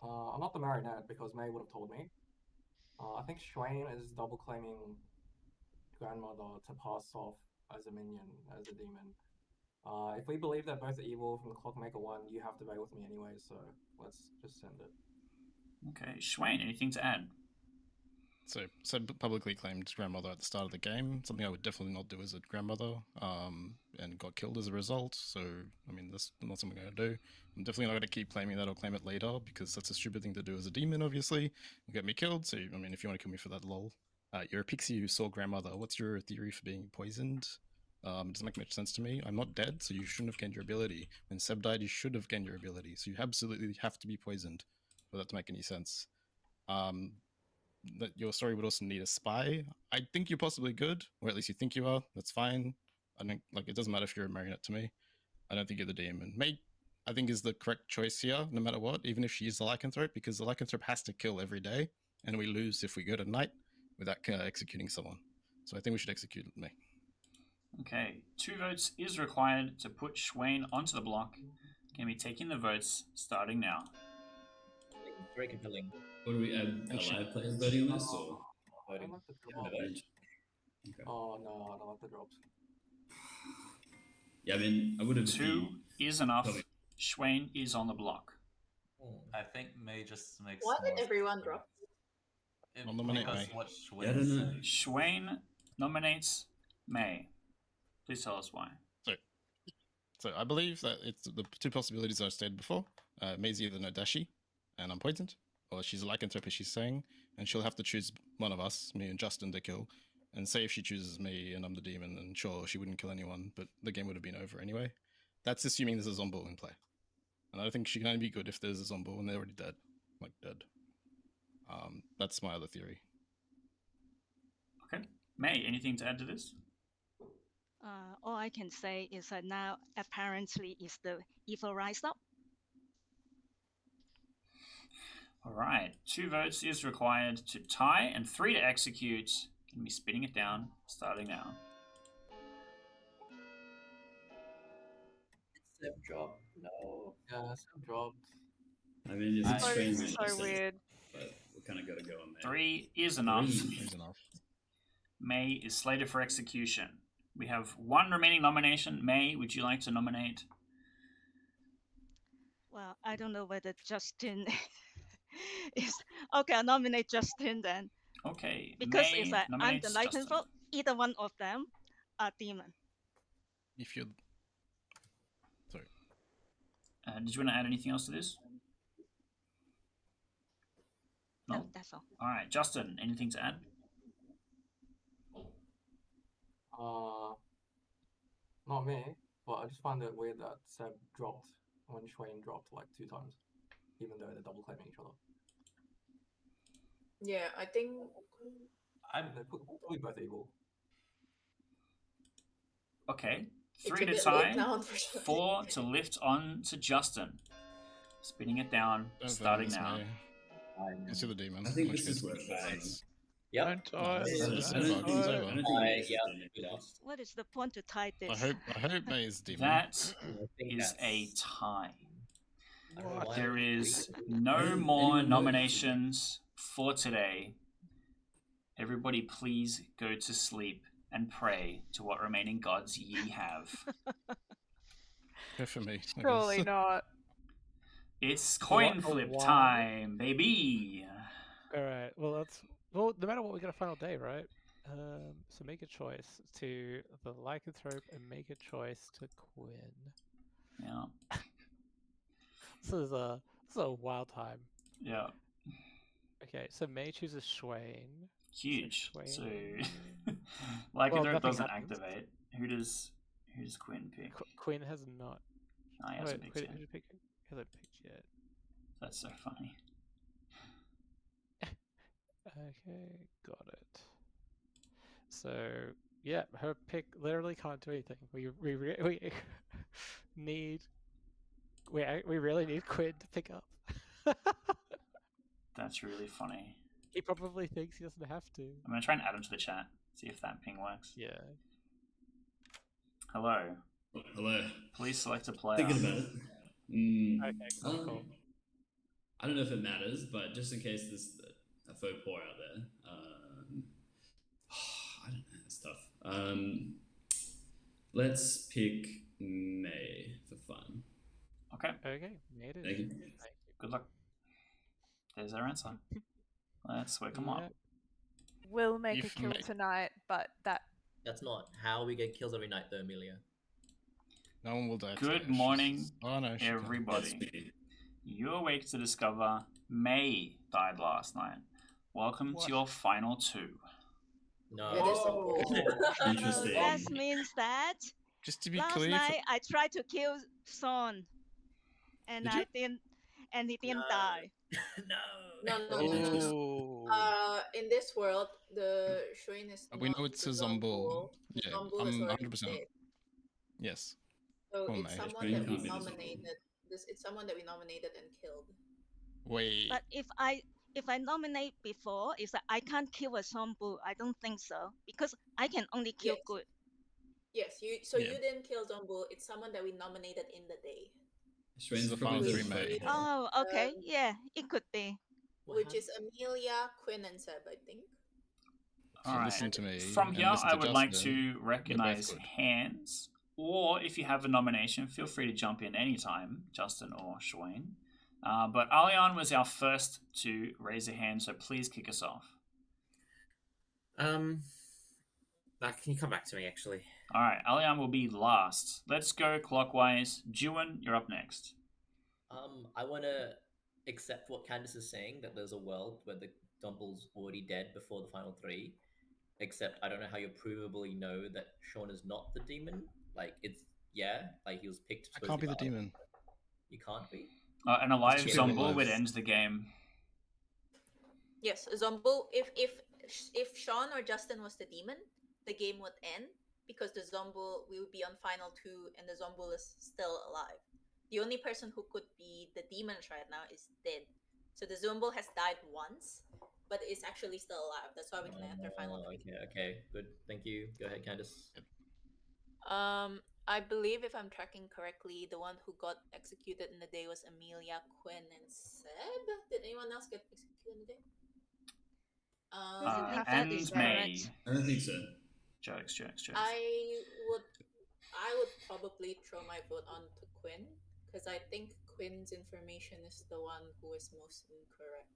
I'm not the marionette because May would have told me. I think Schwain is double claiming grandmother to pass off as a minion, as a demon. If we believe that both are evil from the Clockmaker 1, you have to vote with me anyway, so let's just send it. Okay, Schwain, anything to add? So Seb publicly claimed grandmother at the start of the game, something I would definitely not do as a grandmother, and got killed as a result. So, I mean, that's not something I'm going to do. I'm definitely not going to keep claiming that or claim it later, because that's a stupid thing to do as a demon, obviously. It'll get me killed, so, I mean, if you want to kill me for that, lol. You're a pixie who saw grandmother. What's your theory for being poisoned? It doesn't make much sense to me. I'm not dead, so you shouldn't have gained your ability. When Seb died, you should have gained your ability, so you absolutely have to be poisoned for that to make any sense. That your story would also need a spy. I think you're possibly good, or at least you think you are. That's fine. I don't like. It doesn't matter if you're a marionette to me. I don't think you're the demon. May, I think, is the correct choice here, no matter what. Even if she is the lycanthrope, because the lycanthrope has to kill every day, and we lose if we go to night without executing someone. So I think we should execute May. Okay, 2 votes is required to put Schwain onto the block. Can be taking the votes starting now. Very compelling. What do we add? Live players voting on this, or I don't like the drops. Okay. Oh no, I don't like the drops. Yeah, I mean, I would have. 2 is enough. Schwain is on the block. I think May just makes. Why did more everyone sense. drop? It, I'll nominate because May. what Yeah, I don't know. Schwain nominates May. Please tell us why. So I believe that it's the 2 possibilities I stated before. May's either Nadashi, and I'm poisoned, or she's a lycanthrope, as she's saying, and she'll have to choose one of us, me and Justin, to kill. And say if she chooses me and I'm the demon, then sure, she wouldn't kill anyone, but the game would have been over anyway. That's assuming there's a Zombo in play. And I think she can only be good if there's a Zombo and they're already dead. Like, dead. That's my other theory. Okay. May, anything to add to this? All I can say is that now apparently is the evil rise up. All right. 2 votes is required to tie and 3 to execute. Can be spinning it down starting now. Seb drop. No. Yeah, Seb dropped. I mean, it's Oh, extremely this is so interesting, weird. but we kind of got to go on there. 3 is enough. 3 is enough. May is slated for execution. We have 1 remaining nomination. May, would you like to nominate? Well, I don't know whether Justin is okay. I'll nominate Justin then. Okay. Because May it's like I'm nominates the Justin. lycanthrope. Either one of them are demon. If you're... Sorry. Did you want to add anything else to this? No, that's all. All right. Justin, anything to add? Not me, but I just find it weird that Seb dropped when Schwain dropped like 2 times, even though they're double claiming each other. Yeah, I think They're probably both evil. Okay. It's 3 a to bit tie, late now, unfortunately. 4 to lift on to Justin. Spinning it down, Don't vote on starting this, now. May. It's the demon. I think in which this is case- worth voting. Yep. Don't tie. This is Don't over. It's tie. over. I don't think Yeah, May we lost. What is the point to tie this? I hope May is demon. That I think is a that's- tie. I don't know why There I is agree. no Anyone more vote? nominations for today. Everybody please go to sleep and pray to what remaining gods ye have. Good for me. I Surely guess. not. It's coin What a flip wow. time, baby. All right. Well, no matter what, we got a final day, right? So make a choice to the lycanthrope and make a choice to Quinn. Yeah. This is a wild time. Yeah. Okay, so May chooses Schwain. Huge. So, Schwain- like Well, it nothing doesn't happens. activate. Who does Quinn pick? Quinn has not. No, he Oh, hasn't wait, picked Quinn, yet. who pick? Hasn't picked yet. That's so funny. Okay, got it. So yeah, her pick literally can't do anything. We need we really need Quinn to pick up. That's really funny. He probably thinks he doesn't have to. I'm gonna try and add him to the chat. See if that ping works. Yeah. Hello. Hello. Please select a player. Thinking about it. Okay, cool. I don't know if it matters, but just in case there's a faux pas out there, I don't know. That's tough. Let's pick May for fun. Okay. Okay, made it. Thank you. Thank you. Good luck. There's our answer. Let's wake him up. Yep. will make a If kill May- tonight, but That's not how we get kills every night, though, Amelia. No one will die. Good today. morning, Oh no, she can't. everybody. You awake to discover May died last night. Welcome What? to your final two. No. It is Whoa. So Interesting. that means that Just to be last clear, night I tried to kill Son, and Did you? I didn't, and he didn't No. die. No. Oh. In this world, the Shuin is we not know it's the a Zombul. Zombul. The Yeah, Zombul is I'm already 100%. dead. Yes. So Come on, it's May. someone Shuin that we can't be the Zombul. nominated. It's someone that we nominated and killed. Wait. But if I nominate before, is that I can't kill a zombie. I don't think so, because I can only kill Yes. good. Yes, you. So you didn't kill Zombul. It's someone that we nominated in the day. This is the final Which three, is, May. Oh, okay, yeah, it could be. Which is Amelia, Quinn, and Seb, I think. All So right. listen to me. From and here, listen I to would like Justin. to We're both recognize good. hands, or if you have a nomination, feel free to jump in anytime, Justin or Shwayne. But Alian was our first to raise a hand, so please kick us off. Can you come back to me, actually? All right, Alian will be last. Let's go clockwise. Juan, you're up next. I want to accept what Candace is saying, that there's a world where the Dumble's already dead before the final three. Except I don't know how you provably know that Sean is not the demon. Like, it's, like he was picked. I can't be the demon. You can't be? An alive Just kidding, Zombul alive. would end the game. Yes, Zombul. If Sean or Justin was the demon, the game would end because the Zombul will be on final two and the Zombul is still alive. The only person who could be the demons right now is dead. So the Zombul has died once, but is actually still alive. That's why we can enter final three. Okay, good. Thank you. Go ahead, Candace. I believe if I'm tracking correctly, the one who got executed in the day was Amelia, Quinn, and Seb. Did anyone else get executed in the day? And May. I don't think so. Jokes. I would probably throw my vote on to Quinn because I think Quinn's information is the one who is most incorrect.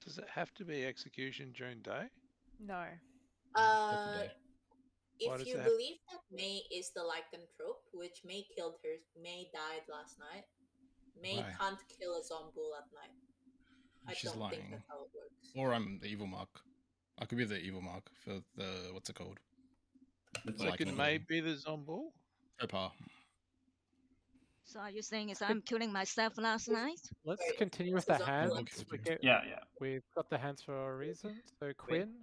Does it have to be execution during day? No. If you believe that May is the lycanthrope, which May killed her, May died last night. May Why? can't kill a Zombul at night. She's I don't think lying. that's how it works. Or I'm the evil mark. I could be the evil mark for the what's it called? So could May be the Zombul? Opa. So are you saying is I'm killing myself last night? Let's continue with the hands. Yeah. We've got the hands for a reason. So Quinn.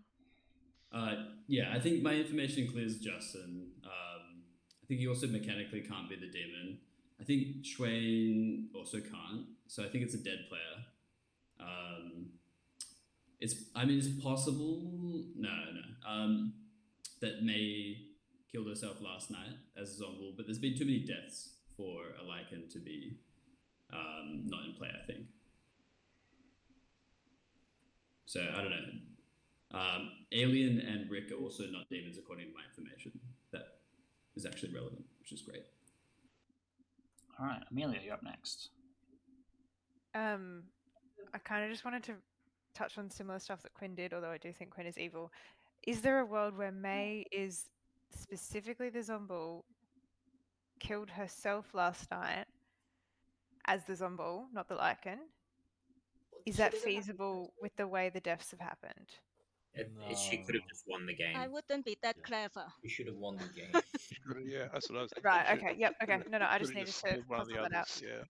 Yeah, I think my information clears Justin. I think he also mechanically can't be the demon. I think Shwayne also can't. So I think it's a dead player. It's possible. No. That May killed herself last night as a zombie, but there's been too many deaths for a Lycan to be not in play, I think. So I don't know. Alien and Rick are also not demons according to my information. That is actually relevant, which is great. All right, Amelia, you're up next. I kind of just wanted to touch on similar stuff that Quinn did, although I do think Quinn is evil. Is there a world where May is specifically the Zombul, killed herself last night as the Zombul, not the Lycan? Is that feasible with the way the deaths have happened? She could have just won the game. I wouldn't be that clever. You should have won the game. Yeah, that's what I was thinking. Right, okay, yep, okay. No, I just needed to pull one of the puzzle that out. others. Yeah.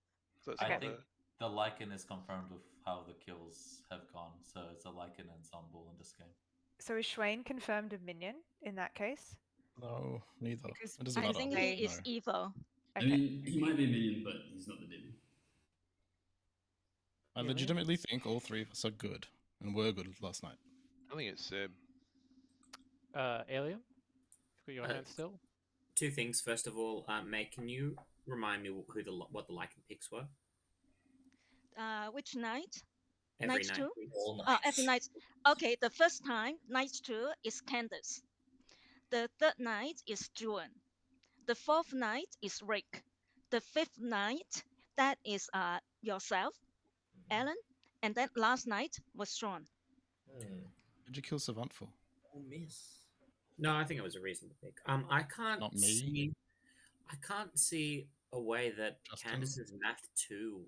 So it's I not think the Lycan is confirmed with how the kills have gone, so it's a Lycan and Zombul in this game. So is Shwayne confirmed a minion in that case? No, neither. Because It doesn't I matter. think he is evil. I mean, he might be a minion, but he's not the demon. I legitimately think all three of us are good and were good last night. I think it's Seb. Alien? You've got your hand still? Two things. First of all, May, can you remind me what the Lycan picks were? Which night? Every night night. 2? All Oh, every night. Okay, the first time, night 2, is Candace. The third night is June. The fourth night is Rick. The fifth night, that is yourself, Alan. And then last night was Sean. What'd you kill Savant for? Oh, miss. No, I think it was a reasonable pick. I can't Not me. see. I can't see a way that Justin? Candace's math 2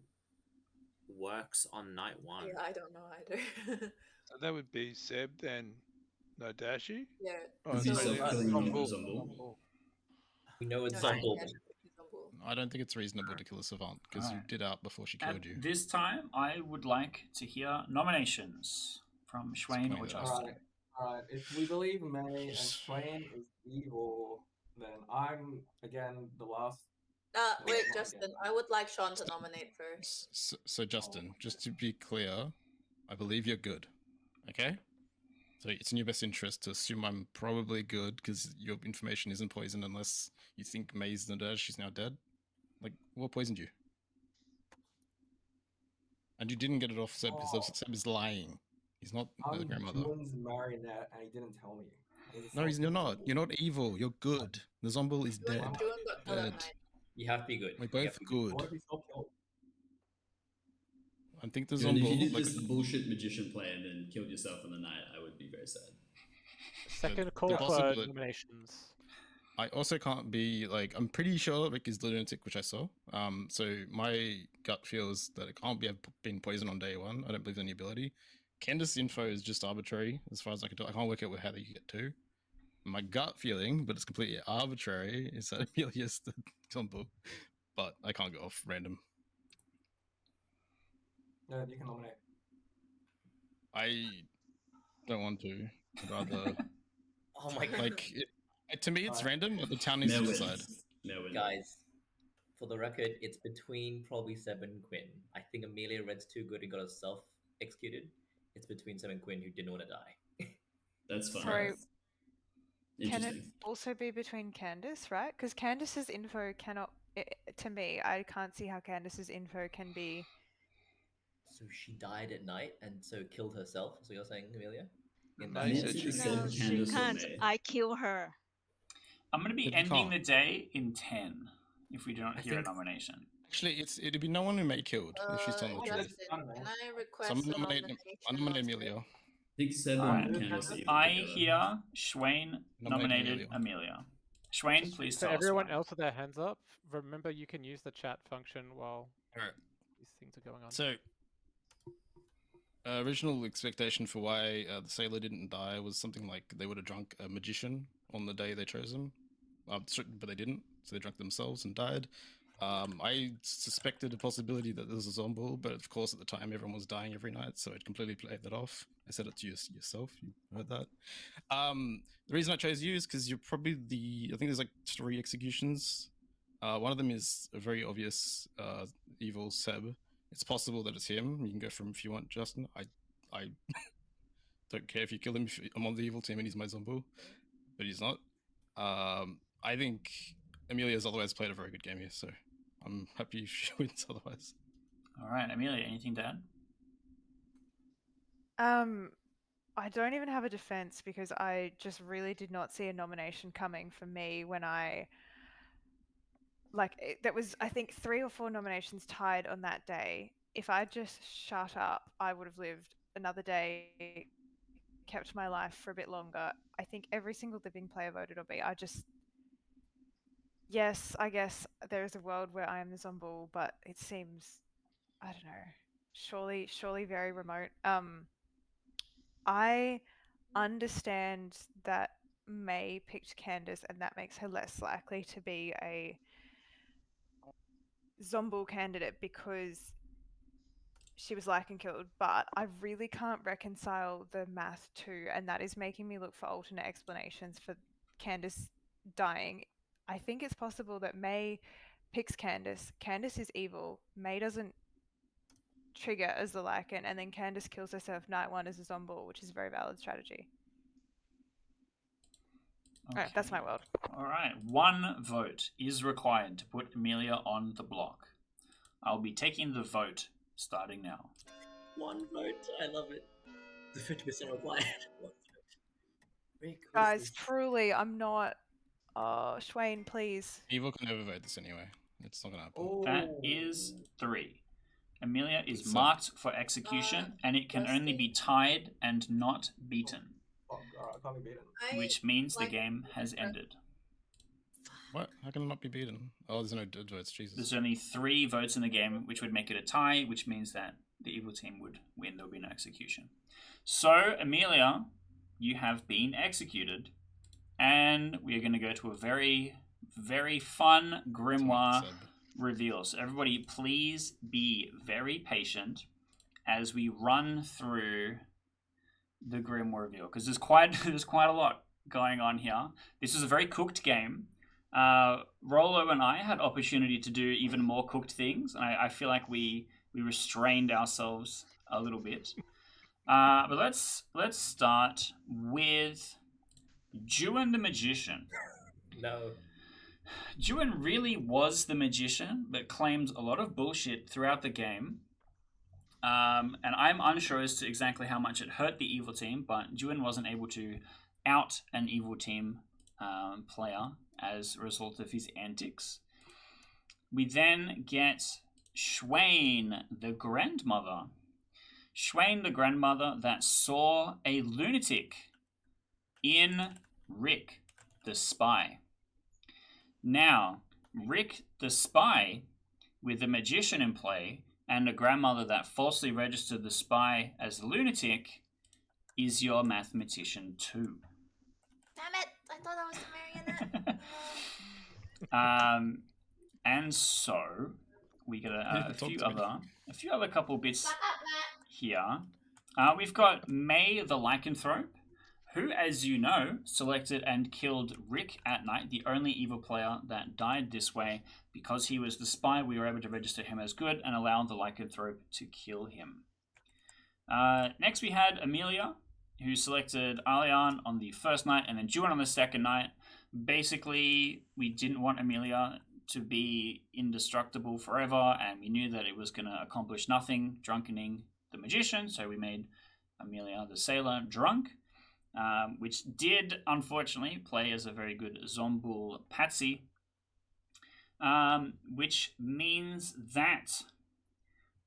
works on night 1. Yeah, I don't know either. So that would be Seb, then Nodashi. Yeah. Oh, Is So, yourself sorry, killing Zombul. Zombul? We know it's No, Zombul. yeah, Zombul. I don't think it's reasonable to kill a Savant because you Alright. did out before she At killed you. this time, I would like to hear nominations from Schwain or point that out. Justin. Alright, if we believe May and Swain is evil, then I'm, again, the last... Wait, not Justin, again. I would like Sean to nominate first. So Justin, just to be clear, I believe you're good. Okay? So it's in your best interest to assume I'm probably good because your information isn't poisoned unless you think May's not dead. She's now dead. Like, what poisoned you? And you didn't get it off Seb because Seb is lying. He's not the I'm grandmother. June's marionette and he didn't tell me. No, you're not. You're not evil. You're good. The Zombul is dead. June got killed at Dead. night. You have to be good. We're You both have to be good. What if he's not killed? I think the If you Zombul. did Like, this bullshit magician plan and killed yourself in the night, I would be very sad. Second call for possibility- nominations. I also can't be like, I'm pretty sure Rick is the lunatic, which I saw. So my gut feels that it can't be been poisoned on day one. I don't believe in any ability. Candace's info is just arbitrary as far as I can tell. I can't work out how they get to. My gut feeling, but it's completely arbitrary, is that Amelia's the Zombul. But I can't go off random. Yeah, you can nominate. I don't want to. I'd rather. Oh my god. Like, to me, it's random, but the town needs to decide. Guys, for the record, it's between probably Seb and Quinn. I think Amelia read's too good and got herself executed. It's between Seb and Quinn who didn't want to die. That's fine. Sorry. Can it Interesting. also be between Candace, right? Because Candace's info cannot, to me, I can't see how Candace's info can be. So she died at night and so killed herself. So you're saying, Amelia? In May that- said she No, killed. she can't. I kill her. I'm going to be But you ending can't. the day in 10 if we do not hear a nomination. Actually, it'd be no one who May killed if she's telling the truth. Justin, can I request So I'm a nominating nomination? Amelia. I think Seb Alright. and Candace are I together. hear Schwain Nominate nominated Amelia. Schwain, please For tell us everyone why. else with their hands up, remember you can use the chat function while Alright. these things are going on. So, original expectation for why the sailor didn't die was something like they would have drunk a magician on the day they chose him, but they didn't, so they drank themselves and died. I suspected a possibility that there was a Zombul, but of course at the time everyone was dying every night, so it completely played that off. I said it to yourself, you heard that. The reason I chose you is because you're probably I think there's like 3 executions. One of them is a very obvious evil Seb. It's possible that it's him. You can go from if you want, Justin. I don't care if you kill him. If I'm on the evil team and he's my Zombul, but he's not. I think Amelia's otherwise played a very good game here, so I'm happy if she wins otherwise. All right, Amelia, anything to add? I don't even have a defense because I just really did not see a nomination coming for me when that was, I think, 3 or 4 nominations tied on that day. If I just shut up, I would have lived another day, kept my life for a bit longer. I think every single living player voted on me. Yes, I guess there is a world where I am the Zombul, but it seems, I don't know, surely very remote. I understand that May picked Candace and that makes her less likely to be a Zombul candidate because she was like and killed, but I really can't reconcile the math too, and that is making me look for alternate explanations for Candace dying. I think it's possible that May picks Candace. Candace is evil. May doesn't trigger as the Lycan, and then Candace kills herself night 1 as a Zombul, which is a very valid strategy. Okay. Alright, that's my world. All right, 1 vote is required to put Amelia on the block. I'll be taking the vote starting now. 1 vote. I love it. The 50% required. 1 vote. Rick, what is Guys, this? truly, I'm not. Schwain, please. Evil can overvote this anyway. It's not gonna happen. Oh. That is 3. Amelia is So- marked for execution, and it can only be tied and not beaten, Fuck, I can't be beaten. which means the like- game has ended. What? How can it not be beaten? Oh, there's no dead votes. Jesus. There's only 3 votes in the game, which would make it a tie, which means that the evil team would win. There would be no execution. So, Amelia, you have been executed, and we are going to go to a very, very fun grimoire Seb. reveal. So, everybody, please be very patient as we run through the grimoire reveal, because there's quite a lot going on here. This is a very cooked game. Rolo and I had opportunity to do even more cooked things, and I feel like we restrained ourselves a little bit. But let's start with Juan the Magician. No. Juan really was the magician, but claimed a lot of bullshit throughout the game. And I'm unsure as to exactly how much it hurt the evil team, but Juan wasn't able to out an evil team player as a result of his antics. We then get Schwain, the grandmother. Schwain, the grandmother that saw a lunatic in Rick, the spy. Now, Rick, the spy, with the magician in play, and a grandmother that falsely registered the spy as the lunatic, is your mathematician too. Damn it! I thought I was the marionette. And so we get a few other couple bits here. We've got May the Lycanthrope, who, as you know, selected and killed Rick at night, the only evil player that died this way. Because he was the spy, we were able to register him as good and allow the Lycanthrope to kill him. Next we had Amelia, who selected Alian on the first night and then Juan on the second night. Basically, we didn't want Amelia to be indestructible forever, and we knew that it was going to accomplish nothing, drunkening the magician, so we made Amelia the sailor drunk, which did, unfortunately, play as a very good Zombul Patsy, which means that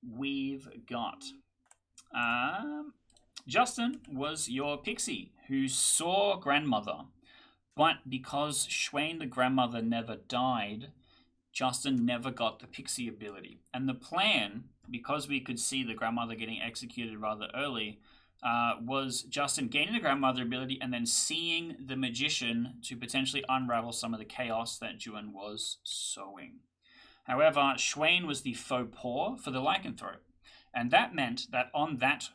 we've got... Justin was your pixie who saw grandmother, but because Schwain the grandmother never died, Justin never got the pixie ability. And the plan, because we could see the grandmother getting executed rather early, was Justin gaining the grandmother ability and then seeing the magician to potentially unravel some of the chaos that Juan was sowing. However, Schwain was the faux pas for the lycanthrope, and that meant that on that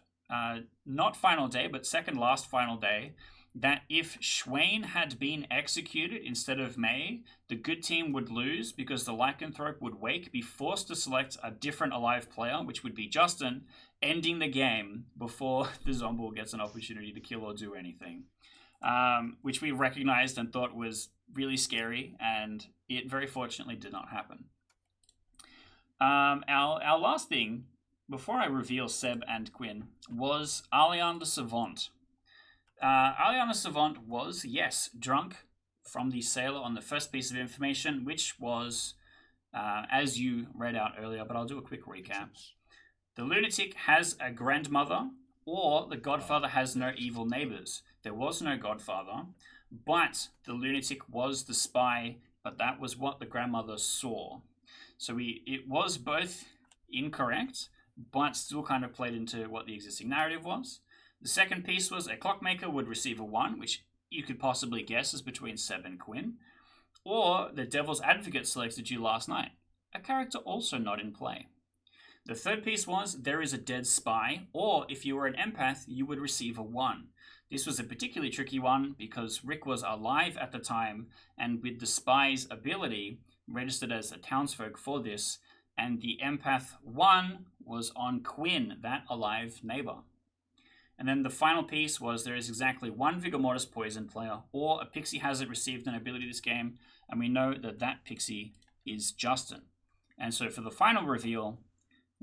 not final day, but second last final day, that if Schwain had been executed instead of May, the good team would lose because the lycanthrope would wake, be forced to select a different alive player, which would be Justin, ending the game before the Zombul gets an opportunity to kill or do anything. Which we recognized and thought was really scary, and it very fortunately did not happen. Our last thing, before I reveal Seb and Quinn, was Alian the Savant. Alian the Savant was, yes, drunk from the sailor on the first piece of information, which was, as you read out earlier, but I'll do a quick recap. The lunatic has a grandmother, or the godfather has no evil neighbors. There was no godfather, but the lunatic was the spy, but that was what the grandmother saw. So it was both incorrect, but still kind of played into what the existing narrative was. The second piece was a clockmaker would receive a 1, which you could possibly guess is between Seb and Quinn, or the devil's advocate selected you last night, a character also not in play. The third piece was there is a dead spy, or if you were an empath, you would receive a 1. This was a particularly tricky one because Rick was alive at the time, and with the spy's ability, registered as a townsfolk for this, and the empath 1 was on Quinn, that alive neighbor. And then the final piece was there is exactly 1 Vigor Mortis poison player, or a pixie hasn't received an ability this game, and we know that that pixie is Justin. And so for the final reveal,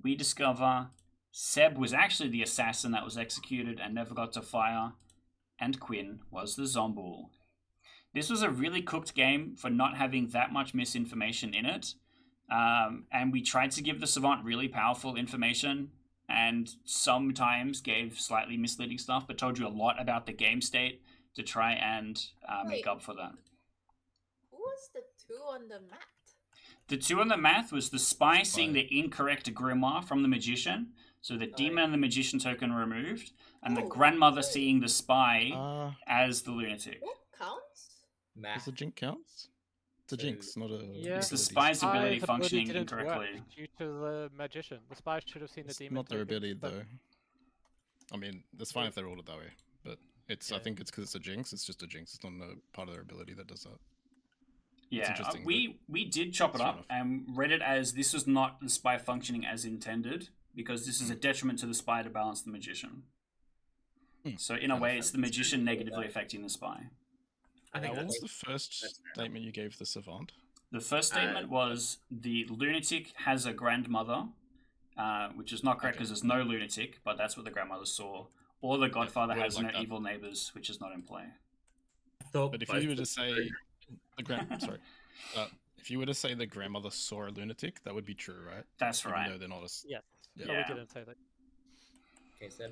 we discover Seb was actually the assassin that was executed and never got to fire, and Quinn was the Zombul. This was a really cooked game for not having that much misinformation in it, And we tried to give the Savant really powerful information, and sometimes gave slightly misleading stuff, but told you a lot about the game state to try and make Wait. up for that. Who was the 2 on the map? The 2 on the math was the spy seeing the incorrect grimoire from the magician, so the demon and the magician token removed, and the grandmother seeing the spy as the lunatic. What counts? Does the jinx counts? It's a jinx, not a. Yeah, It's the ability. spy's ability Spy's functioning didn't work incorrectly. due to the magician. The spy should have seen the It's demon. not their token, ability but- though. I mean, that's fine if they roll it that way, but it's. I think it's because it's a jinx. It's just a jinx. It's not a part of their ability that does that. It's Yeah, interesting, we did chop it fair up enough. and read it as this was not the spy functioning as intended, because this is a detriment to the spy to balance the magician. So in a way, it's the magician negatively affecting the spy. I think What was that's the first statement you gave the Savant? The first statement was the lunatic has a grandmother, which is not correct because there's no lunatic, but that's what the grandmother saw. Or the Godfather worded has like no that. evil neighbors, which is not in play. But if you were to say if you were to say the grandmother saw a lunatic, that would be true, right? That's Even right. though they're not a. Yeah. Yeah. No, we didn't say that. Okay, Seb.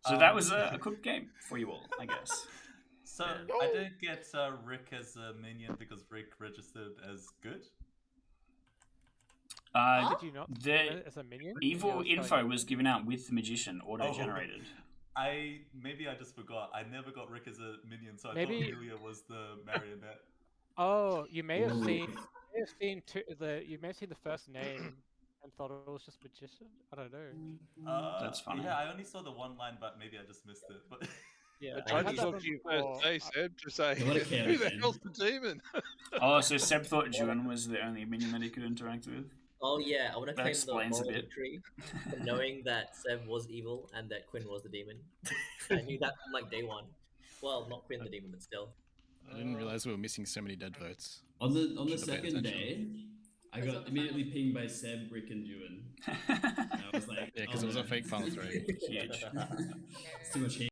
So that was a cooked game for you all, I guess. So I didn't get Rick as a minion because Rick registered as good. Did you not The as a minion? evil Yeah, info was given out with the magician, auto-generated. Maybe I just forgot. I never got Rick as a minion, so I Maybe- thought Amelia was the marionette. Oh, you may have seen. You may have seen the first name and thought it was just magician. I don't know. That's funny. Yeah, I only saw the one line, but maybe I just missed it. But Yeah, I had just that looked one for you before. first, Seb, to say, What a chaos who the game. hell's the demon? Oh, so Seb thought Juan was the only minion that he could interact with? Oh yeah, I want to That claim the explains a moral bit. victory for knowing that Seb was evil and that Quinn was the demon. I knew that from like day one. Well, not Quinn the demon, but still. I didn't realize we were missing so many dead votes. On the Should have paid second attention. day, I Because got of the immediately final pinged by Seb, Rick, and Ewan. I was like, Yeah, because oh, it was a no. fake final three. Huge. It's too much hate.